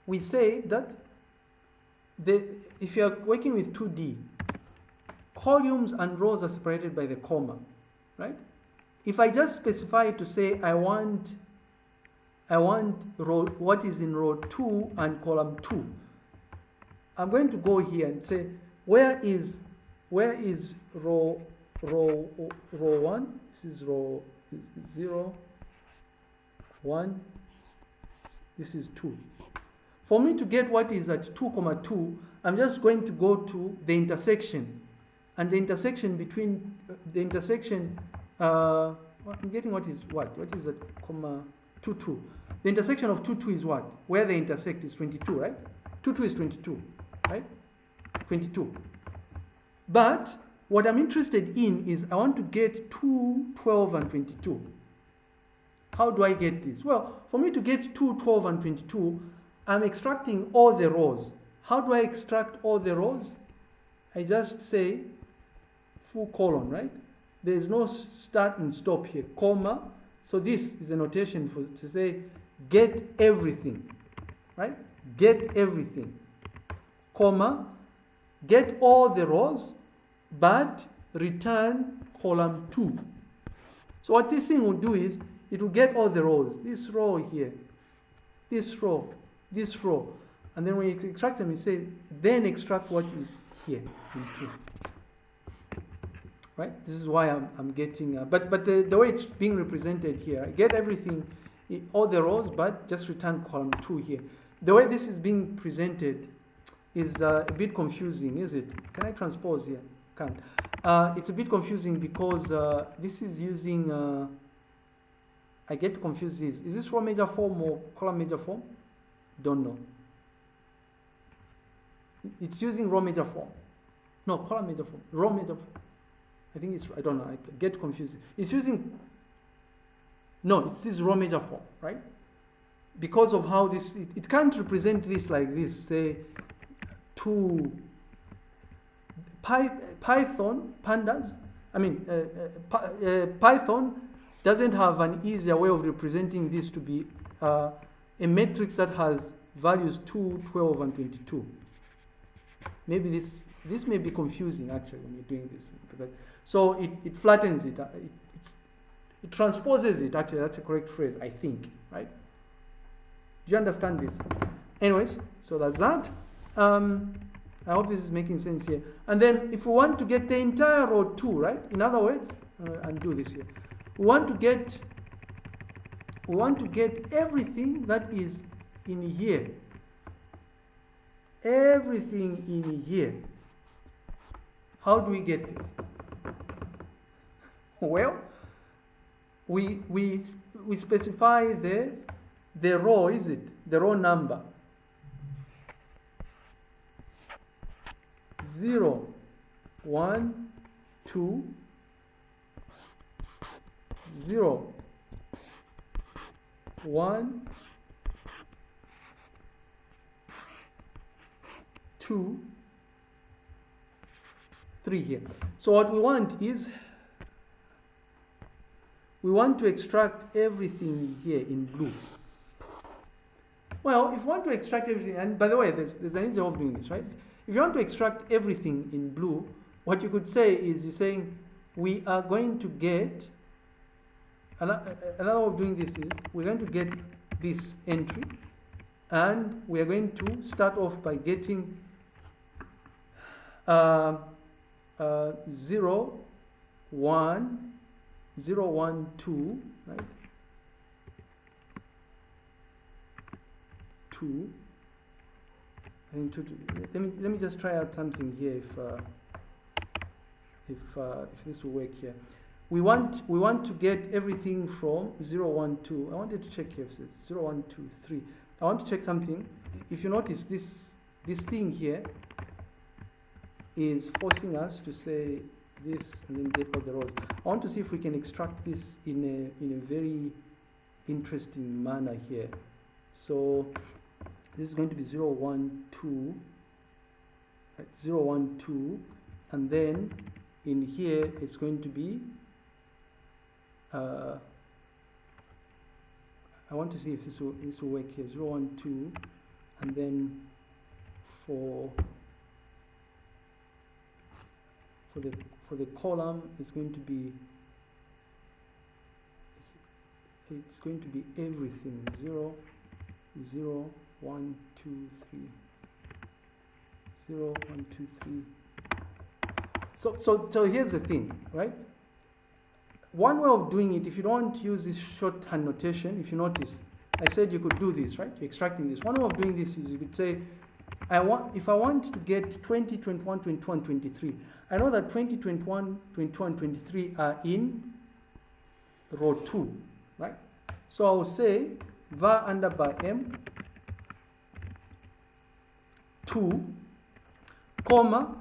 We say that if you are working with 2D, columns and rows are separated by the comma, right? If I just specify to say I want row, what is in row 2 and column 2, I'm going to go here and say where is row 1? This is row 0, 1. This is 2. For me to get what is at 2, 2, I'm just going to go to the intersection, and the intersection between I'm getting what is at comma 2, 2. The intersection of 2, 2 is what? Where they intersect is 22, right? 2, 2 is 22, right? 22. But what I'm interested in is I want to get 2, 12, and 22. How do I get this? Well, for me to get 2, 12, and 22, I'm extracting all the rows. How do I extract all the rows? I just say full colon, right? There's no start and stop here, comma. So this is a notation to say get everything, right? Get everything, comma, get all the rows, but return column 2. So what this thing will do is it will get all the rows, this row here, this row, and then when you extract them, you say then extract what is here in 2. Right? This is why I'm getting, but the way it's being represented here, I get everything, all the rows, but just return column 2 here. The way this is being presented is a bit confusing, is it? Can I transpose here? Can't. It's a bit confusing because this is using, I get confused. Is this row major form or column major form? Don't know. It's using row major form. No, column major form. Row major form. I think it's, I don't know, I get confused. It's using, no, it's this row major form, right? Because of how this, it can't represent this like this, say, Python, pandas, Python doesn't have an easier way of representing this to be a matrix that has values 2, 12, and 22. Maybe this may be confusing actually when you're doing this. So it flattens it, it transposes it, actually that's a correct phrase, I think, right? Do you understand this? Anyways, so that's that. I hope this is making sense here. And then if we want to get the entire row 2, right? In other words, undo this here. We want to get everything that is in here. Everything in here. How do we get this? Well, we specify the row, is it? The row number. 0, 1, 2, 0, 1, 2, 3 here. So what we want is we want to extract everything here in blue. Well, if you want to extract everything, and by the way, there's an easy way of doing this, right? If you want to extract everything in blue, what you could say is you're saying we are going to get, another way of doing this is we're going to get this entry, and we are going to start off by getting 0, 1, 0, 1, 2, right? 2. I think let me just try out something here. If this will work here, we want to get everything from 0, 1, 2. I wanted to check here. If it's 0, 1, 2, 3. I want to check something. If you notice this thing here is forcing us to say this, and then get all the rows. I want to see if we can extract this in a very interesting manner here. So this is going to be 0, 1, 2, right? 0, 1, 2, and then in here it's going to be I want to see if this will work here. 0, 1, 2, and then for the column it's going to be it's going to be everything 0, 0, 1, 2, 3, 0, 1, 2, 3. So here's the thing, right? One way of doing it, if you don't want to use this shorthand notation, if you notice, I said you could do this, right? You're extracting this. One way of doing this is you could say, if I want to get 20, 21, 22, and 23, I know that 20, 21, 22, and 23 are in row 2, right? So I'll say var underbar m 2, comma.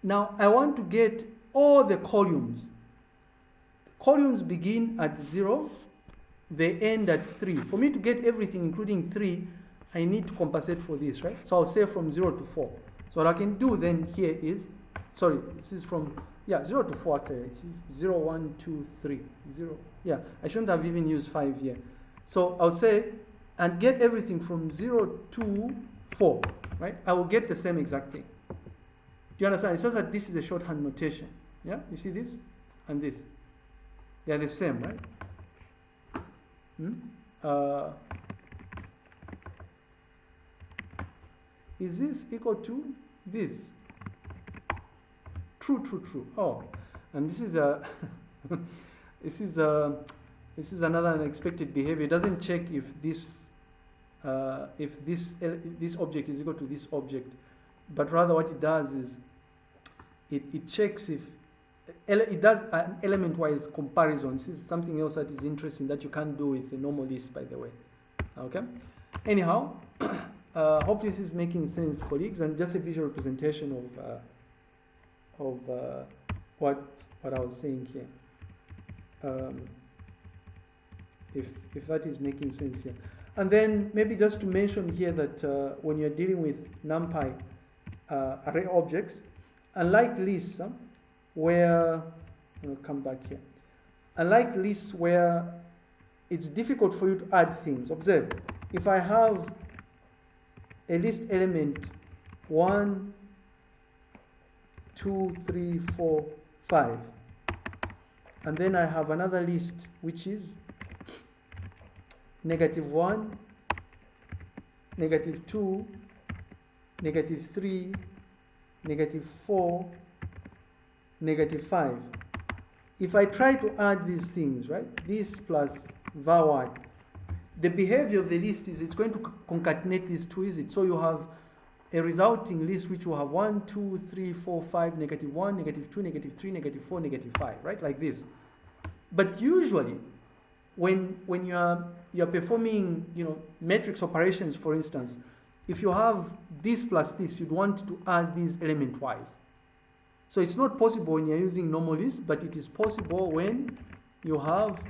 Now I want to get all the columns. Columns begin at 0, they end at 3. For me to get everything including 3, I need to compensate for this, right? So I'll say from 0 to 4. So what I can do then here is, sorry, this is from, 0 to 4 actually. It's 0, 1, 2, 3, 0. Yeah, I shouldn't have even used 5 here. So I'll say, and get everything from 0 to 4, right? I will get the same exact thing. Do you understand? It's just that this is a shorthand notation. Yeah, you see this and this. They are the same, right? Is this equal to this? True, true, true. Oh, and this is a this is another unexpected behavior. It doesn't check if this object is equal to this object, but rather what it does is it checks if it does an element-wise comparison. This is something else that is interesting that you can't do with a normal list, by the way. Okay. Anyhow, hope this is making sense, colleagues, and just a visual representation of what I was saying here. If that is making sense here, and then maybe just to mention here that when you're dealing with Numpy array objects, unlike lists, where I'll come back here. Unlike lists where it's difficult for you to add things. Observe, if I have a list element 1, 2, 3, 4, 5, and then I have another list which is -1, -2, -3, -4, -5. If I try to add these things, right, this plus var y, the behavior of the list is it's going to concatenate these two, is it? So you have a resulting list which will have 1, 2, 3, 4, 5, -1, -2, -3, -4, -5, right, like this. But usually, when you're performing, matrix operations, for instance, if you have this plus this, you'd want to add these element-wise. So it's not possible when you're using normal list, but it is possible when you have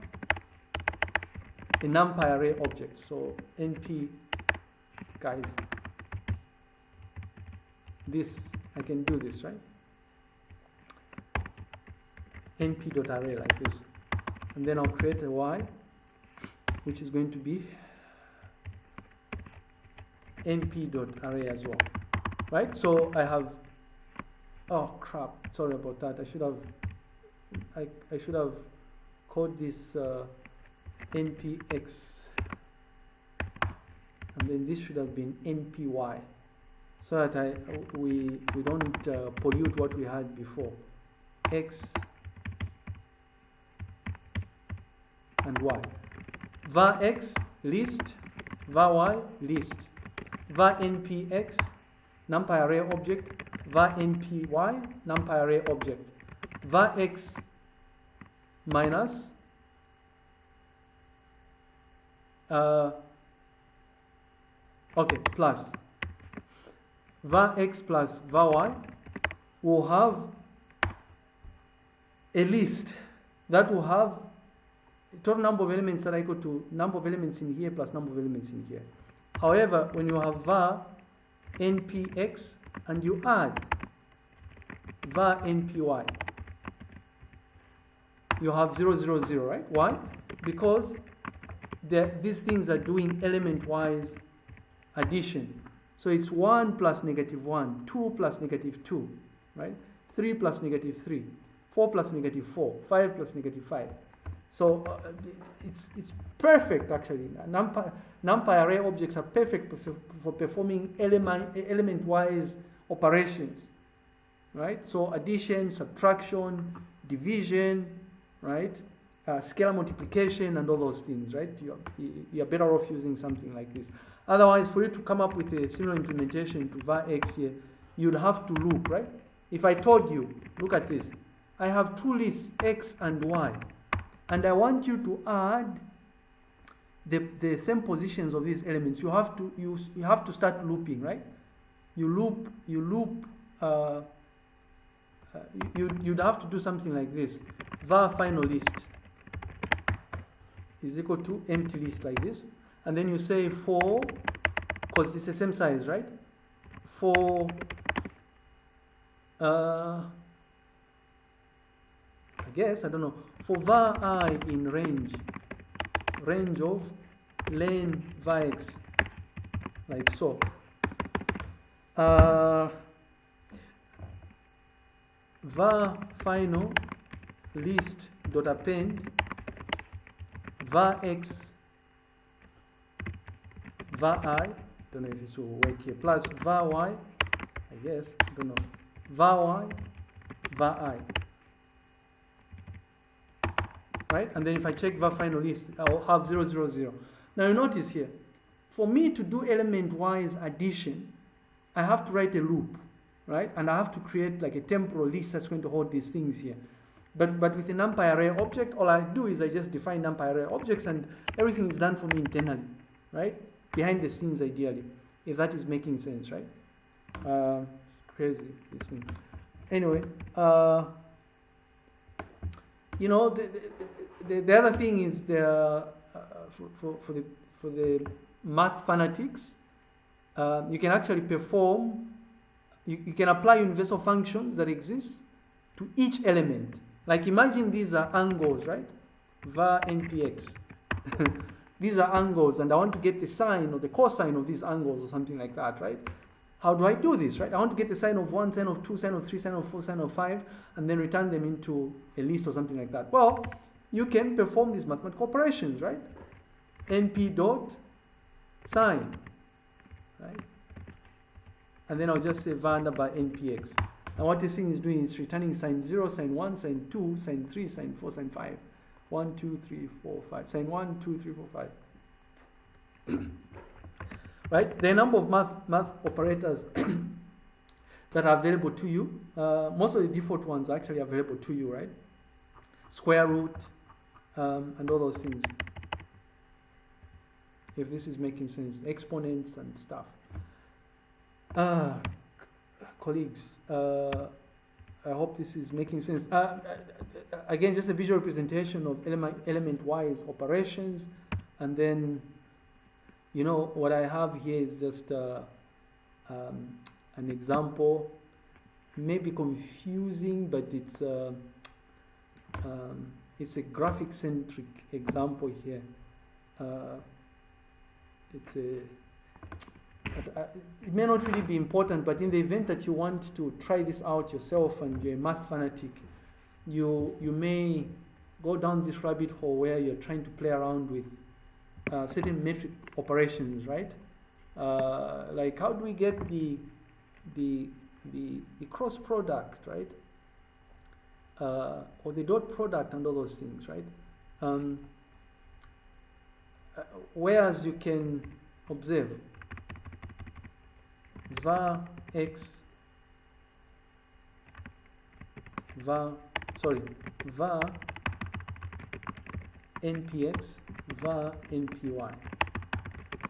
a Numpy array object. So NP, guys, this, I can do this, right? NP.array like this. And then I'll create a Y, which is going to be np.array as well, right? So I have, oh crap, sorry about that. I should have called this npx, and then this should have been npy, so that we don't pollute what we had before. X and y. var x list, var y list, var npx numpy array object, var npy numpy array object, var x minus plus var x plus var y will have a list that will have total number of elements that are equal to number of elements in here plus number of elements in here. However, when you have var npx and you add var npy, you have 0, 0, 0, right? Why? Because these things are doing element-wise addition. So it's 1 plus -1, 2 plus -2, right? 3 plus -3, 4 plus -4, 5 plus -5. So it's perfect actually. NumPy array objects are perfect for performing element-wise operations, right? So addition, subtraction, division, right? Scalar multiplication and all those things, right? You're better off using something like this. Otherwise, for you to come up with a similar implementation to var x here, you'd have to loop, right? If I told you, look at this, I have two lists, x and y, and I want you to add the same positions of these elements, you have to start looping, right? You'd have to do something like this. Var final list is equal to empty list like this, and then you say for, because it's the same size, right? For I guess, I don't know, for var I in range of len var x, like so. Var final list dot append var x var I, don't know if this will work here, plus var y, I guess, I don't know, var y var I, right? And then if I check var final list, I'll have 0, 0, 0. Now you notice here, for me to do element-wise addition, I have to write a loop, right? And I have to create like a temporal list that's going to hold these things here. But with a NumPy array object, all I do is I just define NumPy array objects and everything is done for me internally, right? Behind the scenes, ideally, if that is making sense, right? It's crazy, this thing. Anyway, you know, the other thing is for the math fanatics, you can actually perform, you can apply universal functions that exist to each element. Like imagine these are angles, right? Var npx. These are angles and I want to get the sine or the cosine of these angles or something like that, right? How do I do this, right? I want to get the sine of 1, sine of 2, sine of 3, sine of 4, sine of 5, and then return them into a list or something like that. Well, you can perform these mathematical operations, right? np dot sine, right? And then I'll just say var by npx. And what this thing is doing is returning sine 0, sine 1, sine 2, sine 3, sine 4, sine 5. 1, 2, 3, 4, 5. Sine 1, 2, 3, 4, 5. Right? There are a number of math operators that are available to you. Most of the default ones are actually available to you, right? Square root and all those things. If this is making sense. Exponents and stuff. Colleagues, I hope this is making sense. Again, just a visual representation of element-wise operations, and then, you know, what I have here is just an example. Maybe confusing, but it's a graphic-centric example here. It may not really be important, but in the event that you want to try this out yourself and you're a math fanatic, you may go down this rabbit hole where you're trying to play around with certain metric operations, right? Like how do we get the cross product, right? Or the dot product and all those things, right? Whereas you can observe var x var npx var npy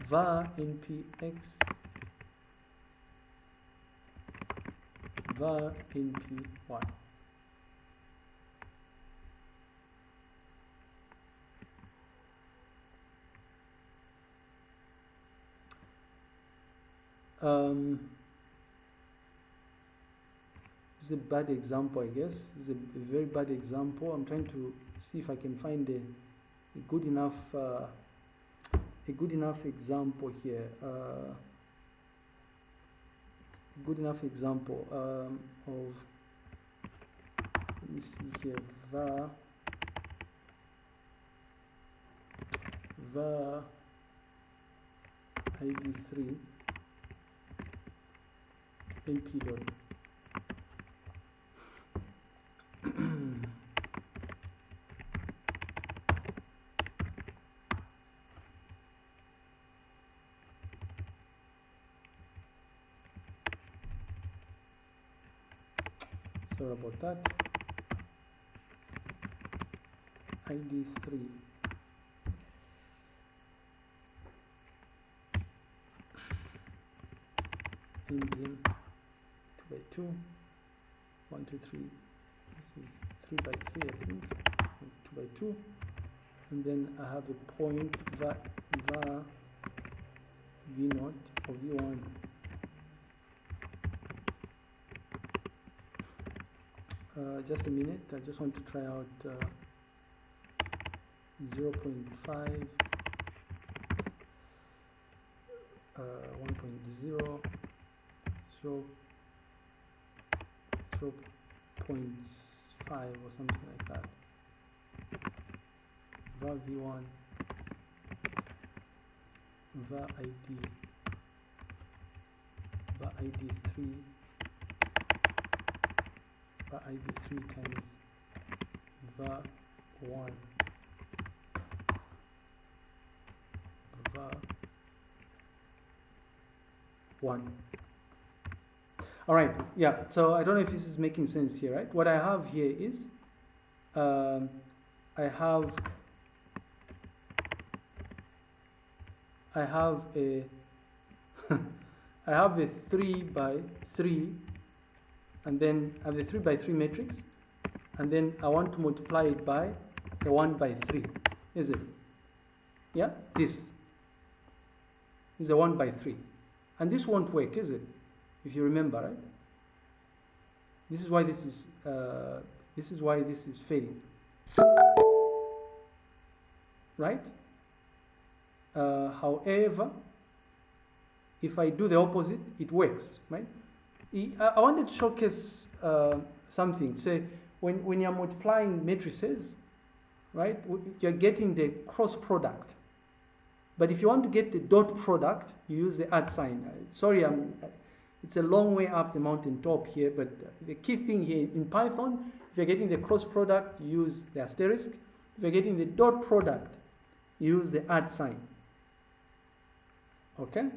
var npx var np1. This is a bad example, I guess. This is a very bad example. I'm trying to see if I can find a good enough example here. A good enough example of, let me see here, var id3 np dot. Sorry about that. id3 Indian 2 by 2 1 2 3. This is 3 by 3, I think, 2 by 2, and then I have a point var v0 or v1. Just a minute, I just want to try out 0.5, 1.0, 0.5 or something like that. var v1, var id3, var id3 times var 1 var 1. All right, yeah, so I don't know if this is making sense here, right? What I have here is I have a I have a 3 by 3, and then I have the 3 by 3 matrix, and then I want to multiply it by a 1 by 3, is it? Yeah, this is a 1 by 3, and this won't work, is it? If you remember, right? This is why this is failing, right? However, if I do the opposite, it works, right? I wanted to showcase something. Say, when you're multiplying matrices, right, you're getting the cross product. But if you want to get the dot product, you use the add sign. Sorry, it's a long way up the mountain top here, but the key thing here in Python, if you're getting the cross product, you use the asterisk. If you're getting the dot product, you use the add sign. Okay?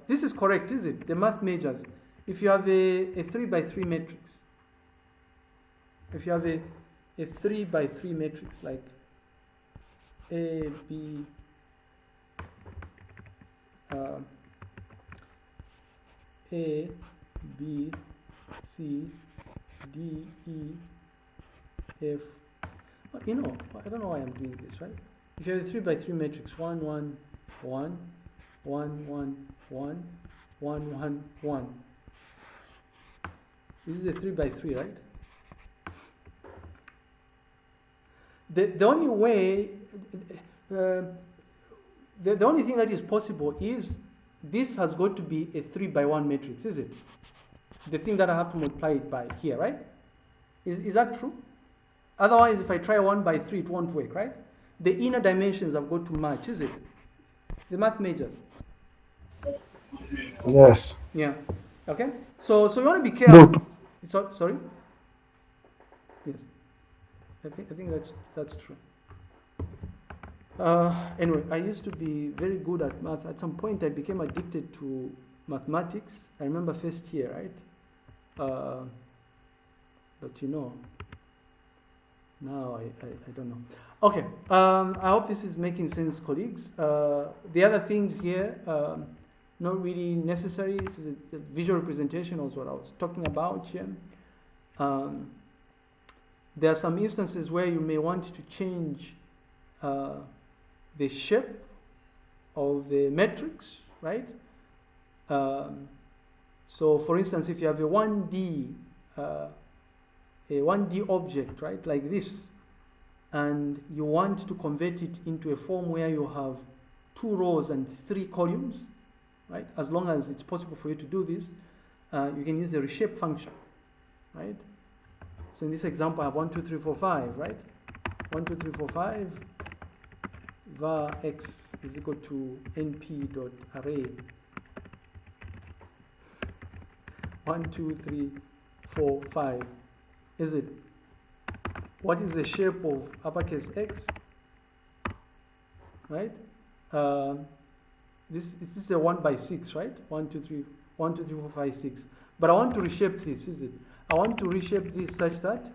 This is correct, is it? The math majors. If you have a 3 by 3 matrix, if you have a 3 by 3 matrix like A, B, A, B, C, D, E, F. You know, I don't know why I'm doing this, right? If you have a 3 by 3 matrix, 1, 1, 1, 1, 1, 1, 1, 1, 1. This is a 3 by 3, right? The only way, the only thing that is possible is this has got to be a 3 by 1 matrix, is it? The thing that I have to multiply it by here, right? Is that true? Otherwise, if I try 1 by 3, it won't work, right? The inner dimensions have got to match, is it? The math majors. Yes. Yeah. Okay. So you want to be careful. Sorry. Yes. I think that's true. Anyway, I used to be very good at math. At some point, I became addicted to mathematics. I remember first year, right? But you know, now I don't know. Okay. I hope this is making sense, colleagues. The other things here, not really necessary. This is a visual representation of what I was talking about here. There are some instances where you may want to change the shape of the matrix, right? So for instance, if you have a 1D object, right, like this, and you want to convert it into a form where you have 2 rows and 3 columns, right? As long as it's possible for you to do this, you can use the reshape function, right? So in this example, I have 1, 2, 3, 4, 5, right? 1, 2, 3, 4, 5. Var x is equal to np.array 1, 2, 3, 4, 5. Is it? What is the shape of uppercase X? Right? This is a 1 by 6, right? 1, 2, 3, 1, 2, 3, 4, 5, 6. But I want to reshape this, is it? I want to reshape this such that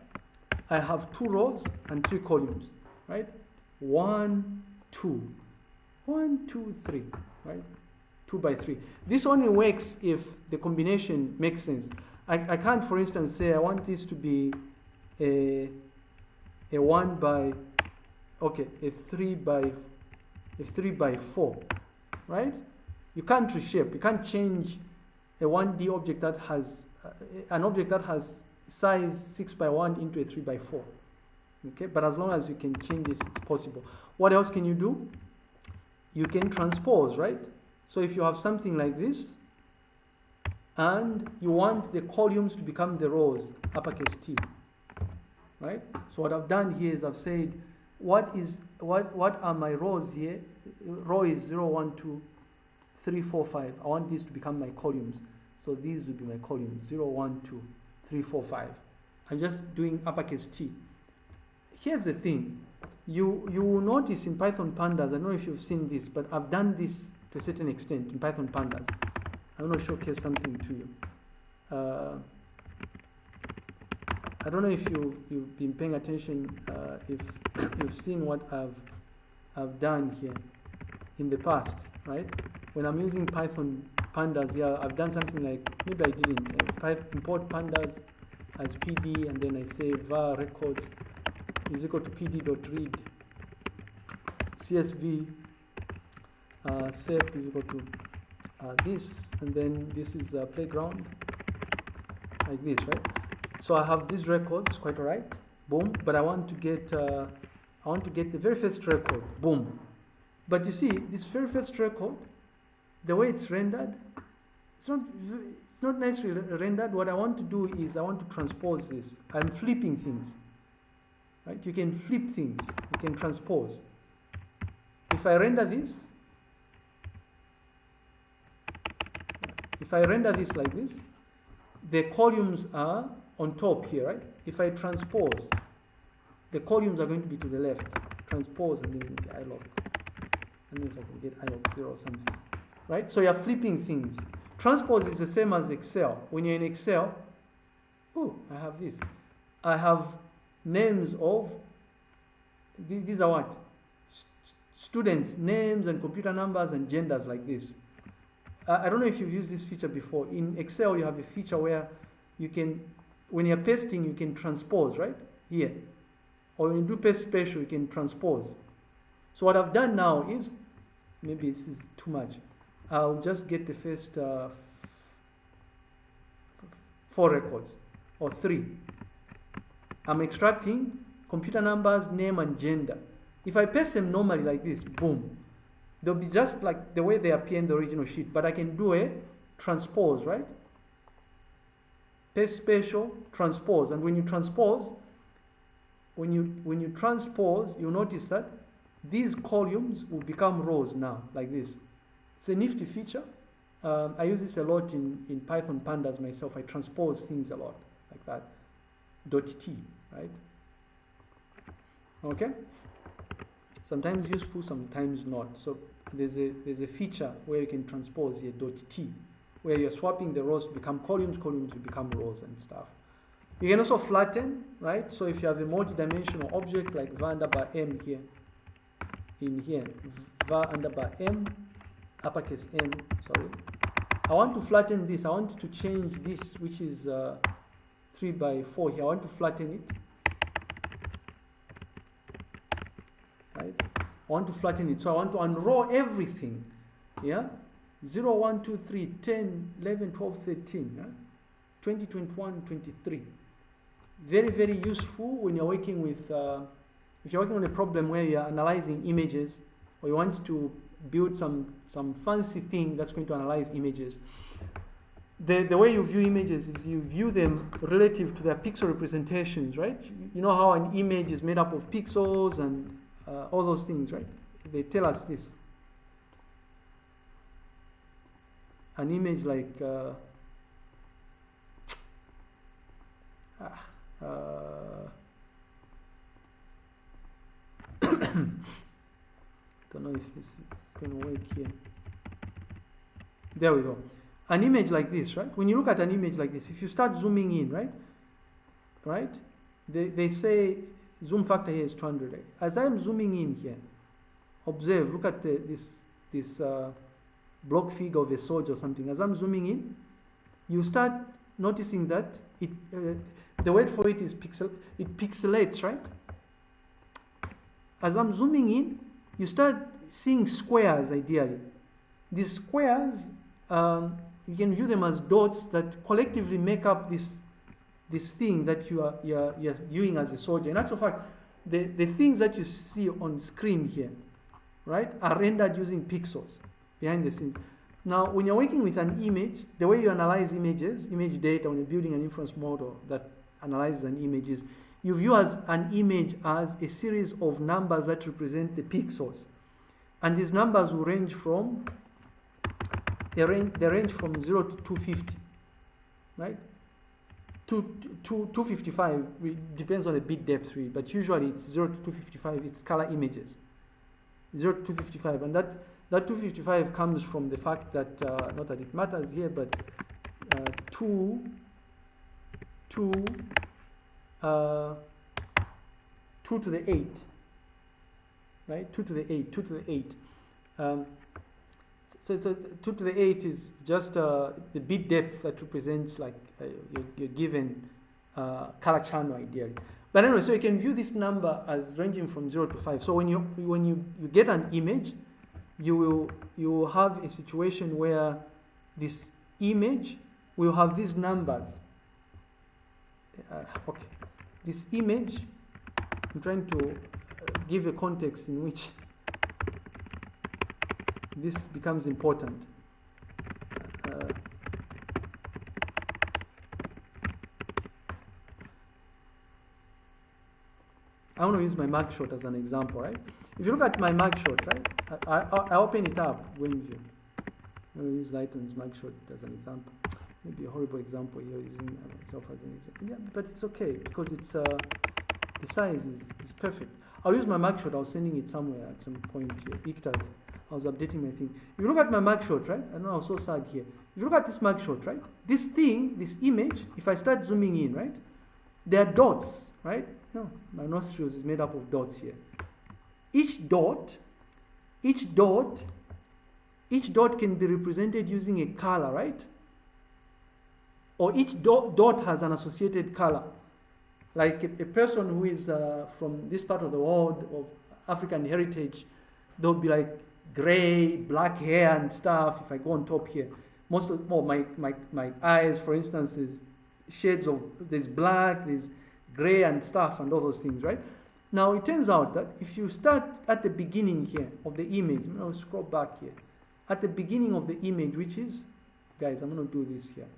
I have 2 rows and 3 columns, right? 1, 2, 1, 2, 3, right? 2 by 3. This only works if the combination makes sense. I can't, for instance, say I want this to be a 1 by, okay, a 3 by 4, right? You can't reshape. You can't change a 1D object that has an object that has size 6 by 1 into a 3 by 4. Okay, but as long as you can change this, it's possible. What else can you do? You can transpose, right? So if you have something like this, and you want the columns to become the rows, uppercase T, right? So what I've done here is I've said, what are my rows here? Row is 0, 1, 2, 3, 4, 5. I want these to become my columns. So these will be my columns, 0, 1, 2, 3, 4, 5. I'm just doing uppercase T. Here's the thing. You will notice in Python pandas, I don't know if you've seen this, but I've done this to a certain extent in Python pandas. I want to showcase something to you. I don't know if you've been paying attention, if you've seen what I've done here in the past, right? When I'm using Python pandas here, I've done something like, maybe I didn't, import pandas as PD, and then I say var records is equal to pd.read csv sep is equal to this, and then this is a playground, like this, right? So I have these records, quite all right, boom. But I want to get the very first record, boom. But you see, this very first record, the way it's rendered, it's not nicely rendered. What I want to do is I want to transpose this. I'm flipping things, right? You can flip things. You can transpose. If I render this. If I render this like this, the columns are on top here, right? If I transpose, the columns are going to be to the left. Transpose and then the ilog. I don't know if I can get ilog 0 or something, right? So you're flipping things. Transpose is the same as Excel. When you're in Excel, oh, I have this. I have names of, these are what? Students' names and computer numbers and genders, like this. I don't know if you've used this feature before. In Excel, you have a feature where you can, when you're pasting, you can transpose, right? Here. Or when you do paste special, you can transpose. So what I've done now is, maybe this is too much. I'll just get the first 4 records, or 3. I'm extracting computer numbers, name, and gender. If I paste them normally like this, boom, they'll be just like the way they appear in the original sheet, but I can do a transpose, right? Paste special, transpose, and when you transpose, when you transpose, you'll notice that these columns will become rows now, like this. It's a nifty feature. I use this a lot in Python pandas myself. I transpose things a lot, like that. .t, right? Okay. Sometimes useful, sometimes not. So there's a feature where you can transpose here .t, where you're swapping the rows to become columns, columns to become rows and stuff. You can also flatten, right? So if you have a multi-dimensional object like var underbar m here, in here, var underbar m, uppercase M, sorry, I want to flatten this. I want to change this, which is 3 by 4 here. I want to flatten it. Right? I want to flatten it. So I want to unroll everything. Yeah? 0, 1, 2, 3, 10, 11, 12, 13. Yeah? 20, 21, 23. Very, very useful when you're working with, if you're working on a problem where you're analyzing images, or you want to build some fancy thing that's going to analyze images. The way you view images is you view them relative to their pixel representations, right? You know how an image is made up of pixels and all those things, right? They tell us this. An image like don't know if this is going to work here. There we go. An image like this, right? When you look at an image like this, if you start zooming in, right? They say zoom factor here is 200. Right? As I'm zooming in here, observe, look at this block figure of a soldier or something. As I'm zooming in, you start noticing that the word for it is it pixelates, right? As I'm zooming in, you start seeing squares ideally. These squares, you can view them as dots that collectively make up this thing that you're viewing as a soldier. In actual fact, the things that you see on screen here, right, are rendered using pixels behind the scenes. Now, when you're working with an image, the way you analyze images, image data, when you're building an inference model that analyzes an image, is you view as an image as a series of numbers that represent the pixels. And these numbers will range from, they range from 0 to 250, right? 255, it depends on the bit depth really, but usually it's 0 to 255, it's color images. 0 to 255, and that 255 comes from the fact that, not that it matters here, but 2 to the 8, right? 2 to the 8. So 2 to the 8 is just the bit depth that represents like your given color channel ideally. But anyway, so you can view this number as ranging from 0 to 5. So when you get an image, you will have a situation where this image will have these numbers. Okay, this image, I'm trying to give a context in which this becomes important. I want to use my mugshot as an example, right? If you look at my mugshot, right, I open it up, WinView. I'm going to use Lighton's mugshot as an example. Maybe a horrible example here, using myself as an example. Yeah, but it's okay because it's the size is perfect. I'll use my mugshot. I was sending it somewhere at some point here. Ictars. I was updating my thing. If you look at my mugshot, right? I know I was so sad here. If you look at this mugshot, right? This thing, this image, if I start zooming in, right? There are dots, right? No, my nostrils is made up of dots here. Each dot can be represented using a color, right? Or each dot has an associated color. Like a person who is from this part of the world of African heritage, they'll be like gray, black hair and stuff. If I go on top here, my eyes, for instance, is shades of, there's black, there's gray and stuff and all those things, right? Now it turns out that if you start at the beginning here of the image, I'll scroll back here, at the beginning of the image, which is, guys, I'm going to do this here.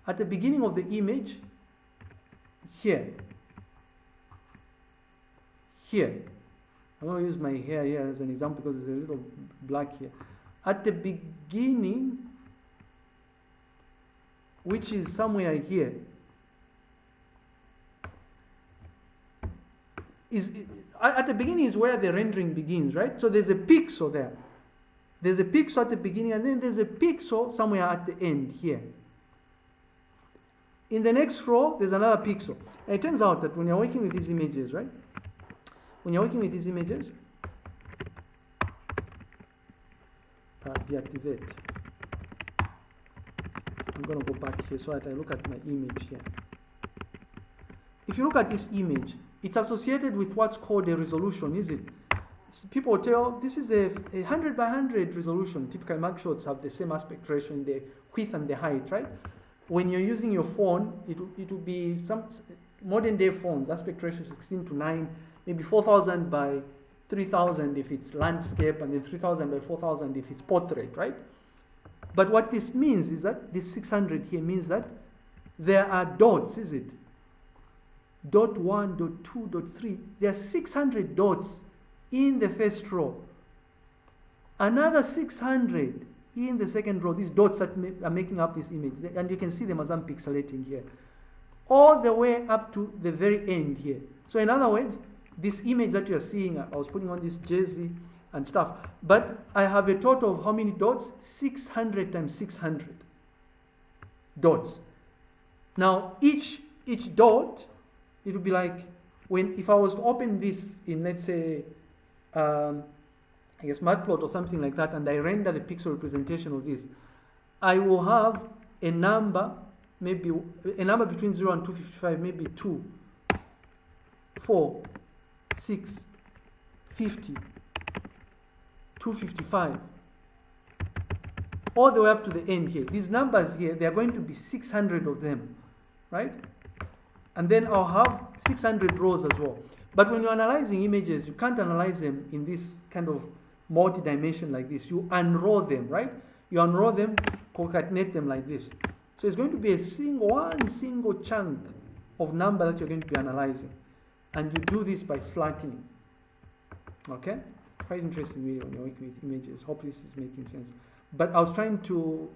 At the beginning of the image, here, I'm going to use my hair here as an example because it's a little black here. At the beginning, which is somewhere here, at the beginning is where the rendering begins, right? So there's a pixel there. There's a pixel at the beginning, and then there's a pixel somewhere at the end here. In the next row, there's another pixel. And it turns out that when you're working with these images, right? When you're working with these images, deactivate. I'm going to go back here so that I look at my image here. If you look at this image, it's associated with what's called a resolution, is it? So people tell this is a 100 by 100 resolution. Typical mugshots have the same aspect ratio in the width and the height, right? When you're using your phone, it will be some modern day phones, aspect ratio 16:9, maybe 4000 by 3000 if it's landscape, and then 3000 by 4000 if it's portrait, right? But what this means is that this 600 here means that there are dots, is it? Dot 1, dot 2, dot 3. There are 600 dots in the first row. Another 600 in the second row. These dots that are making up this image. And you can see them as I'm pixelating here. All the way up to the very end here. So in other words, this image that you're seeing, I was putting on this jersey and stuff. But I have a total of how many dots? 600 times 600 dots. Now, each dot, it would be like, if I was to open this in, let's say, I guess Matplot or something like that, and I render the pixel representation of this, I will have a number, maybe a number between 0 and 255, maybe 2, 4, 6, 50, 255, all the way up to the end here. These numbers here, there are going to be 600 of them, right? And then I'll have 600 rows as well. But when you're analyzing images, you can't analyze them in this kind of multi-dimension like this. You unroll them, right? You unroll them, concatenate them like this. So it's going to be one single chunk of number that you're going to be analyzing. And you do this by flattening. Okay? Quite interesting really when you're working with images. Hope this is making sense. But I was trying to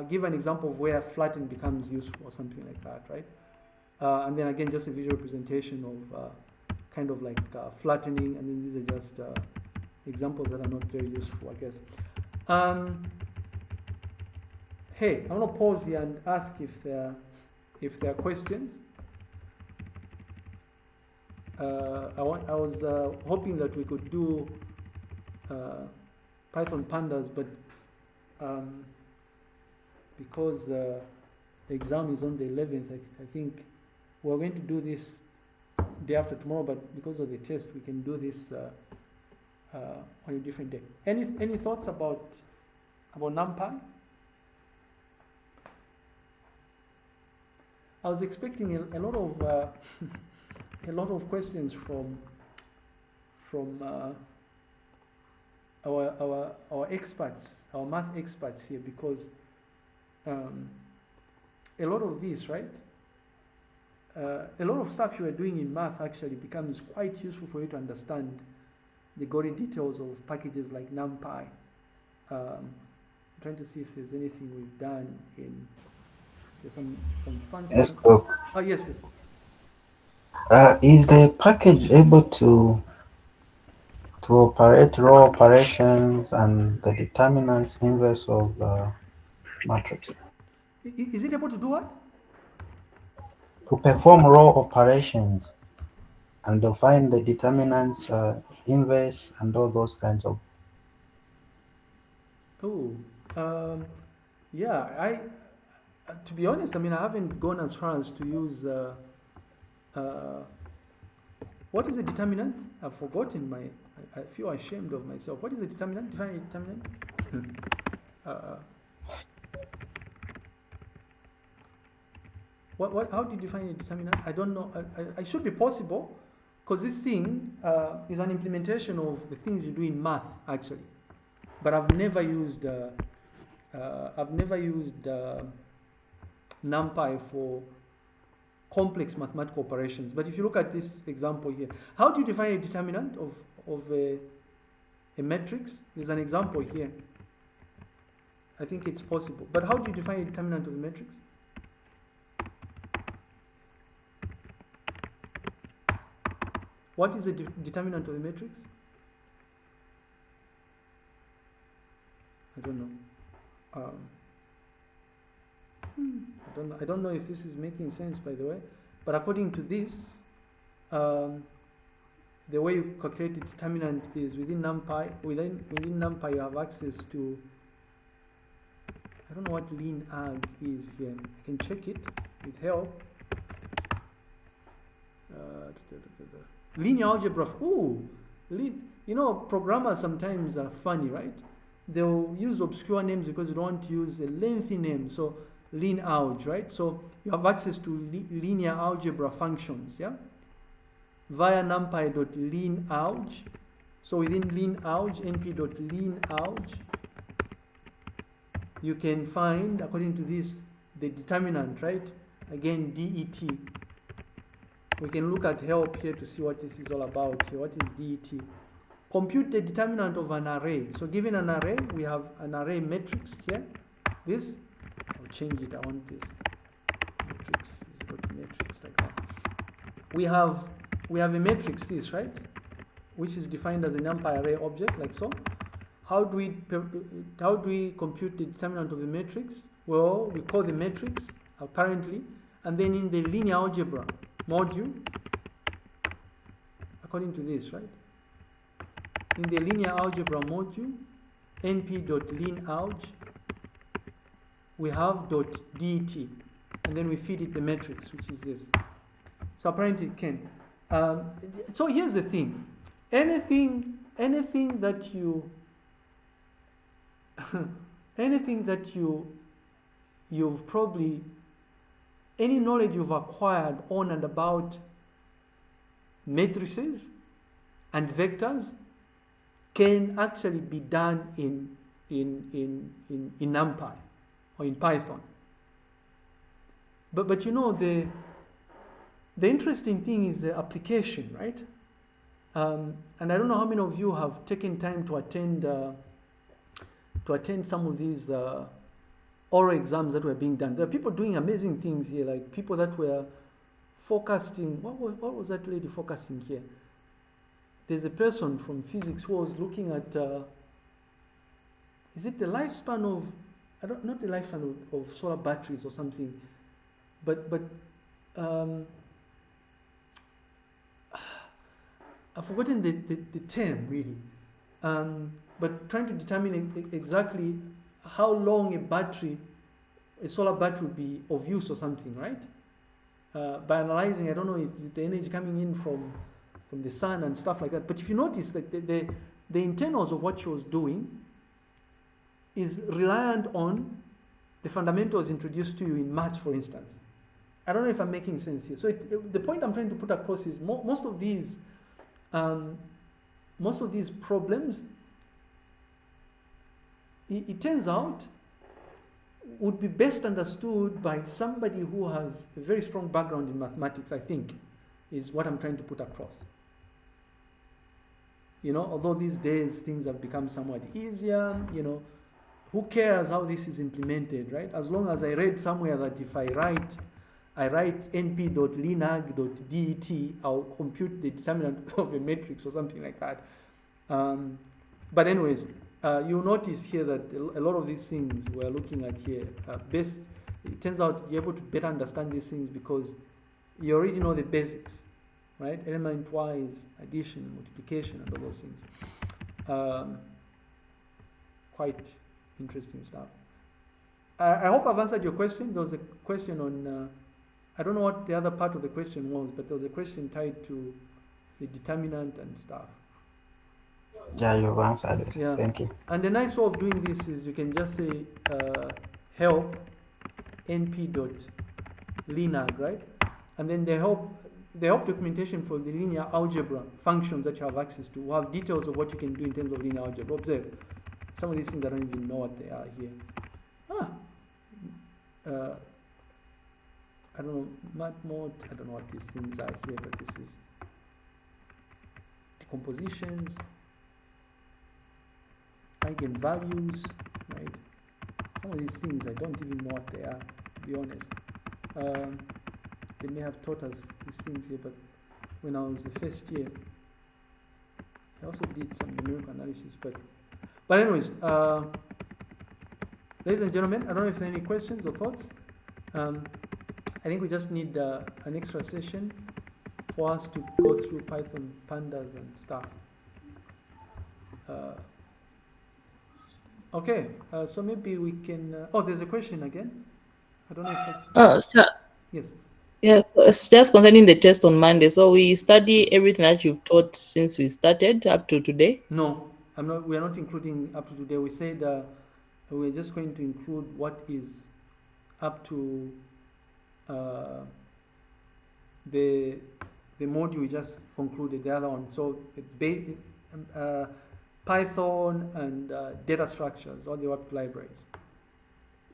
give an example of where flatten becomes useful or something like that, right? And then again, just a visual representation of kind of like flattening, and then these are just examples that are not very useful, I guess. Hey, I'm gonna pause here and ask if there are questions. I was hoping that we could do Python pandas, but because the exam is on the 11th, I think we're going to do this day after tomorrow, but because of the test, we can do this on a different day. Any thoughts about Numpy? I was expecting a lot of a lot of questions from our experts, our math experts here, because a lot of this, right? A lot of stuff you are doing in math actually becomes quite useful for you to understand the gory details of packages like Numpy. Trying to see if there's anything we've done in. There's some fancy. Yes, Doc. Oh yes. Is the package able to operate row operations and the determinants inverse of matrix? Is it able to do what? To perform row operations and define the determinants inverse and all those kinds of. Oh, yeah. To be honest, I mean, I haven't gone as far as to use. What is a determinant? I've forgotten I feel ashamed of myself. What is a determinant? Define a determinant. How do you define a determinant? I don't know. I should be possible, because this thing is an implementation of the things you do in math, actually. But I've never used Numpy for complex mathematical operations. But if you look at this example here, how do you define a determinant of a matrix? There's an example here. I think it's possible. But how do you define a determinant of a matrix? What is a determinant of a matrix? I don't know. I don't know if this is making sense, by the way. But according to this, the way you calculate the determinant is within Numpy. Within Numpy, you have access to. I don't know what lean arg is here. I can check it with help. Linear algebra. Ooh, you know, programmers sometimes are funny, right? They'll use obscure names because they don't want to use a lengthy name. So lean alg, right? So you have access to linear algebra functions, yeah? Via numpy.leanalg. So within leanalg, np.leanalg, you can find, according to this, the determinant, right? Again, det. We can look at help here to see what this is all about here. What is det? Compute the determinant of an array. So given an array, we have an array matrix here. This, I'll change it, I want this. Matrix is got matrix like that. We have a matrix, this, right? Which is defined as a numpy array object, like so. How do we compute the determinant of a matrix? Well, we call the matrix, apparently, and then in the linear algebra module, according to this, right? In the linear algebra module, np.leanalg, we have .det, and then we feed it the matrix, which is this. So apparently it can. So here's the thing. Anything that you you've probably, any knowledge you've acquired on and about matrices and vectors can actually be done in Numpy or in Python. But you know, the interesting thing is the application, right? And I don't know how many of you have taken time to attend some of these oral exams that were being done. There are people doing amazing things here, like people that were forecasting. What was that lady forecasting here? There's a person from physics who was looking at, is it the lifespan of, not the lifespan of solar batteries or something, but I've forgotten the term really, but trying to determine exactly how long a solar battery would be of use or something, right? By analyzing, I don't know, is the energy coming in from the sun and stuff like that. But if you notice that the internals of what she was doing is reliant on the fundamentals introduced to you in maths, for instance. I don't know if I'm making sense here. So the point I'm trying to put across is most of these problems, it turns out, would be best understood by somebody who has a very strong background in mathematics, I think, is what I'm trying to put across. You know, although these days things have become somewhat easier, you know, who cares how this is implemented, right? As long as I read somewhere that if I write np.leanarg.det, I'll compute the determinant of a matrix or something like that. But anyways, you'll notice here that a lot of these things we're looking at here, it turns out you're able to better understand these things because you already know the basics, right? Element-wise, addition, multiplication, and all those things. Quite interesting stuff. I hope I've answered your question. There was a question on, I don't know what the other part of the question was, but there was a question tied to the determinant and stuff. Yeah, you've answered it. Yeah. Thank you. And the nice way of doing this is you can just say help np.leanarg, right? And then the help documentation for the linear algebra functions that you have access to will have details of what you can do in terms of linear algebra. Observe, some of these things I don't even know what they are here. I don't know, mat mode, I don't know what these things are here, but this is decompositions, eigenvalues, right? Some of these things I don't even know what they are, to be honest. They may have taught us these things here, but when I was the first year, I also did some numerical analysis, but anyways, ladies and gentlemen, I don't know if there are any questions or thoughts. I think we just need an extra session for us to go through Python pandas and stuff. Okay, so maybe we can. Oh, there's a question again. I don't know if it's. So, Yes. yes, so it's just concerning the test on Monday. So we study everything that you've taught since we started up to today. No, I'm not. We are not including up to today. We said we're just going to include what is up to the module we just concluded, the other one. So Python and data structures, all the web libraries.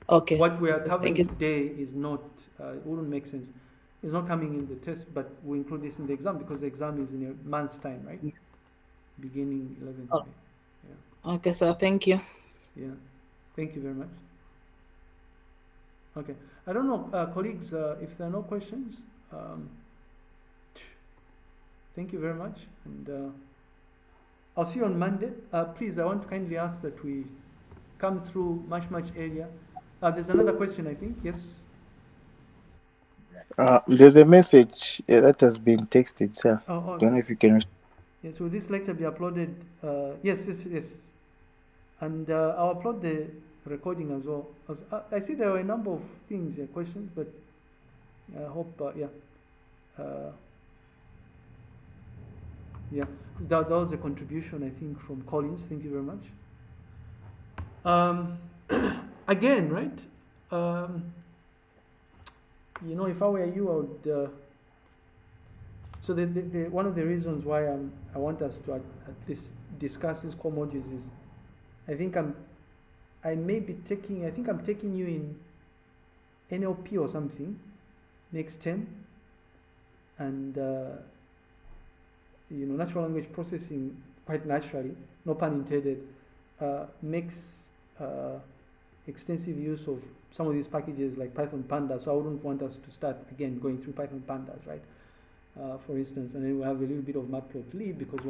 Okay. What we are Thank covering you. today is not, it wouldn't make sense. It's not coming in the test, but we include this in the exam because the exam is in a month's time, right? Beginning 11th Oh. May. Okay, sir. Thank you. Yeah. Thank you very much. Okay. I don't know, colleagues, if there are no questions, thank you very much. And I'll see you on Monday. Please, I want to kindly ask that we come through much earlier. There's another question, I think. Yes. There's a message that has been texted, sir. Oh, Don't know if you can. yes. Will this lecture be uploaded? Yes. And I'll upload the recording as well. I see there were a number of things, questions, but I hope, that was a contribution, I think, from Collins. Thank you very much. Again, right? If I were you, I would. So the one of the reasons why I want us to at least discuss these core modules is, I think I'm taking you in NLP or something next term, and natural language processing, quite naturally, no pun intended, makes extensive use of some of these packages like Python Pandas. So I wouldn't want us to start again going through Python Pandas, right? For instance, and then we have a little bit of matplotlib because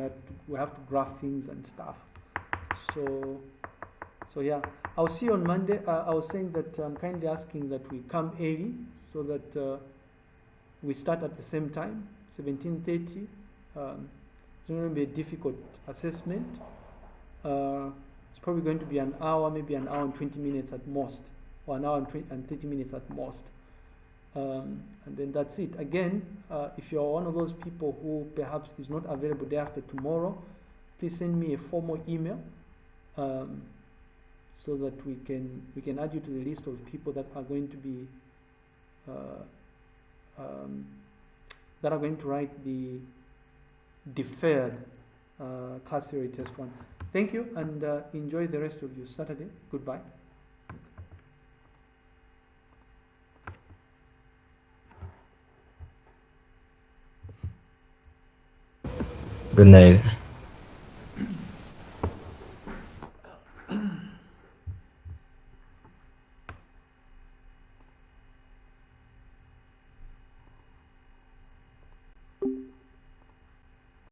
we have to graph things and stuff. So yeah, I'll see you on Monday. I was saying that I'm kindly asking that we come early so that we start at the same time, 17:30. It's going to be a difficult assessment. It's probably going to be an hour, maybe an hour and 20 minutes at most, or an hour and 30 minutes at most. And then that's it. Again, if you're one of those people who perhaps is not available day after tomorrow, please send me a formal email so that we can add you to the list of people that are going to be write the deferred class theory test 1. Thank you, and enjoy the rest of your Saturday. Goodbye. Good night.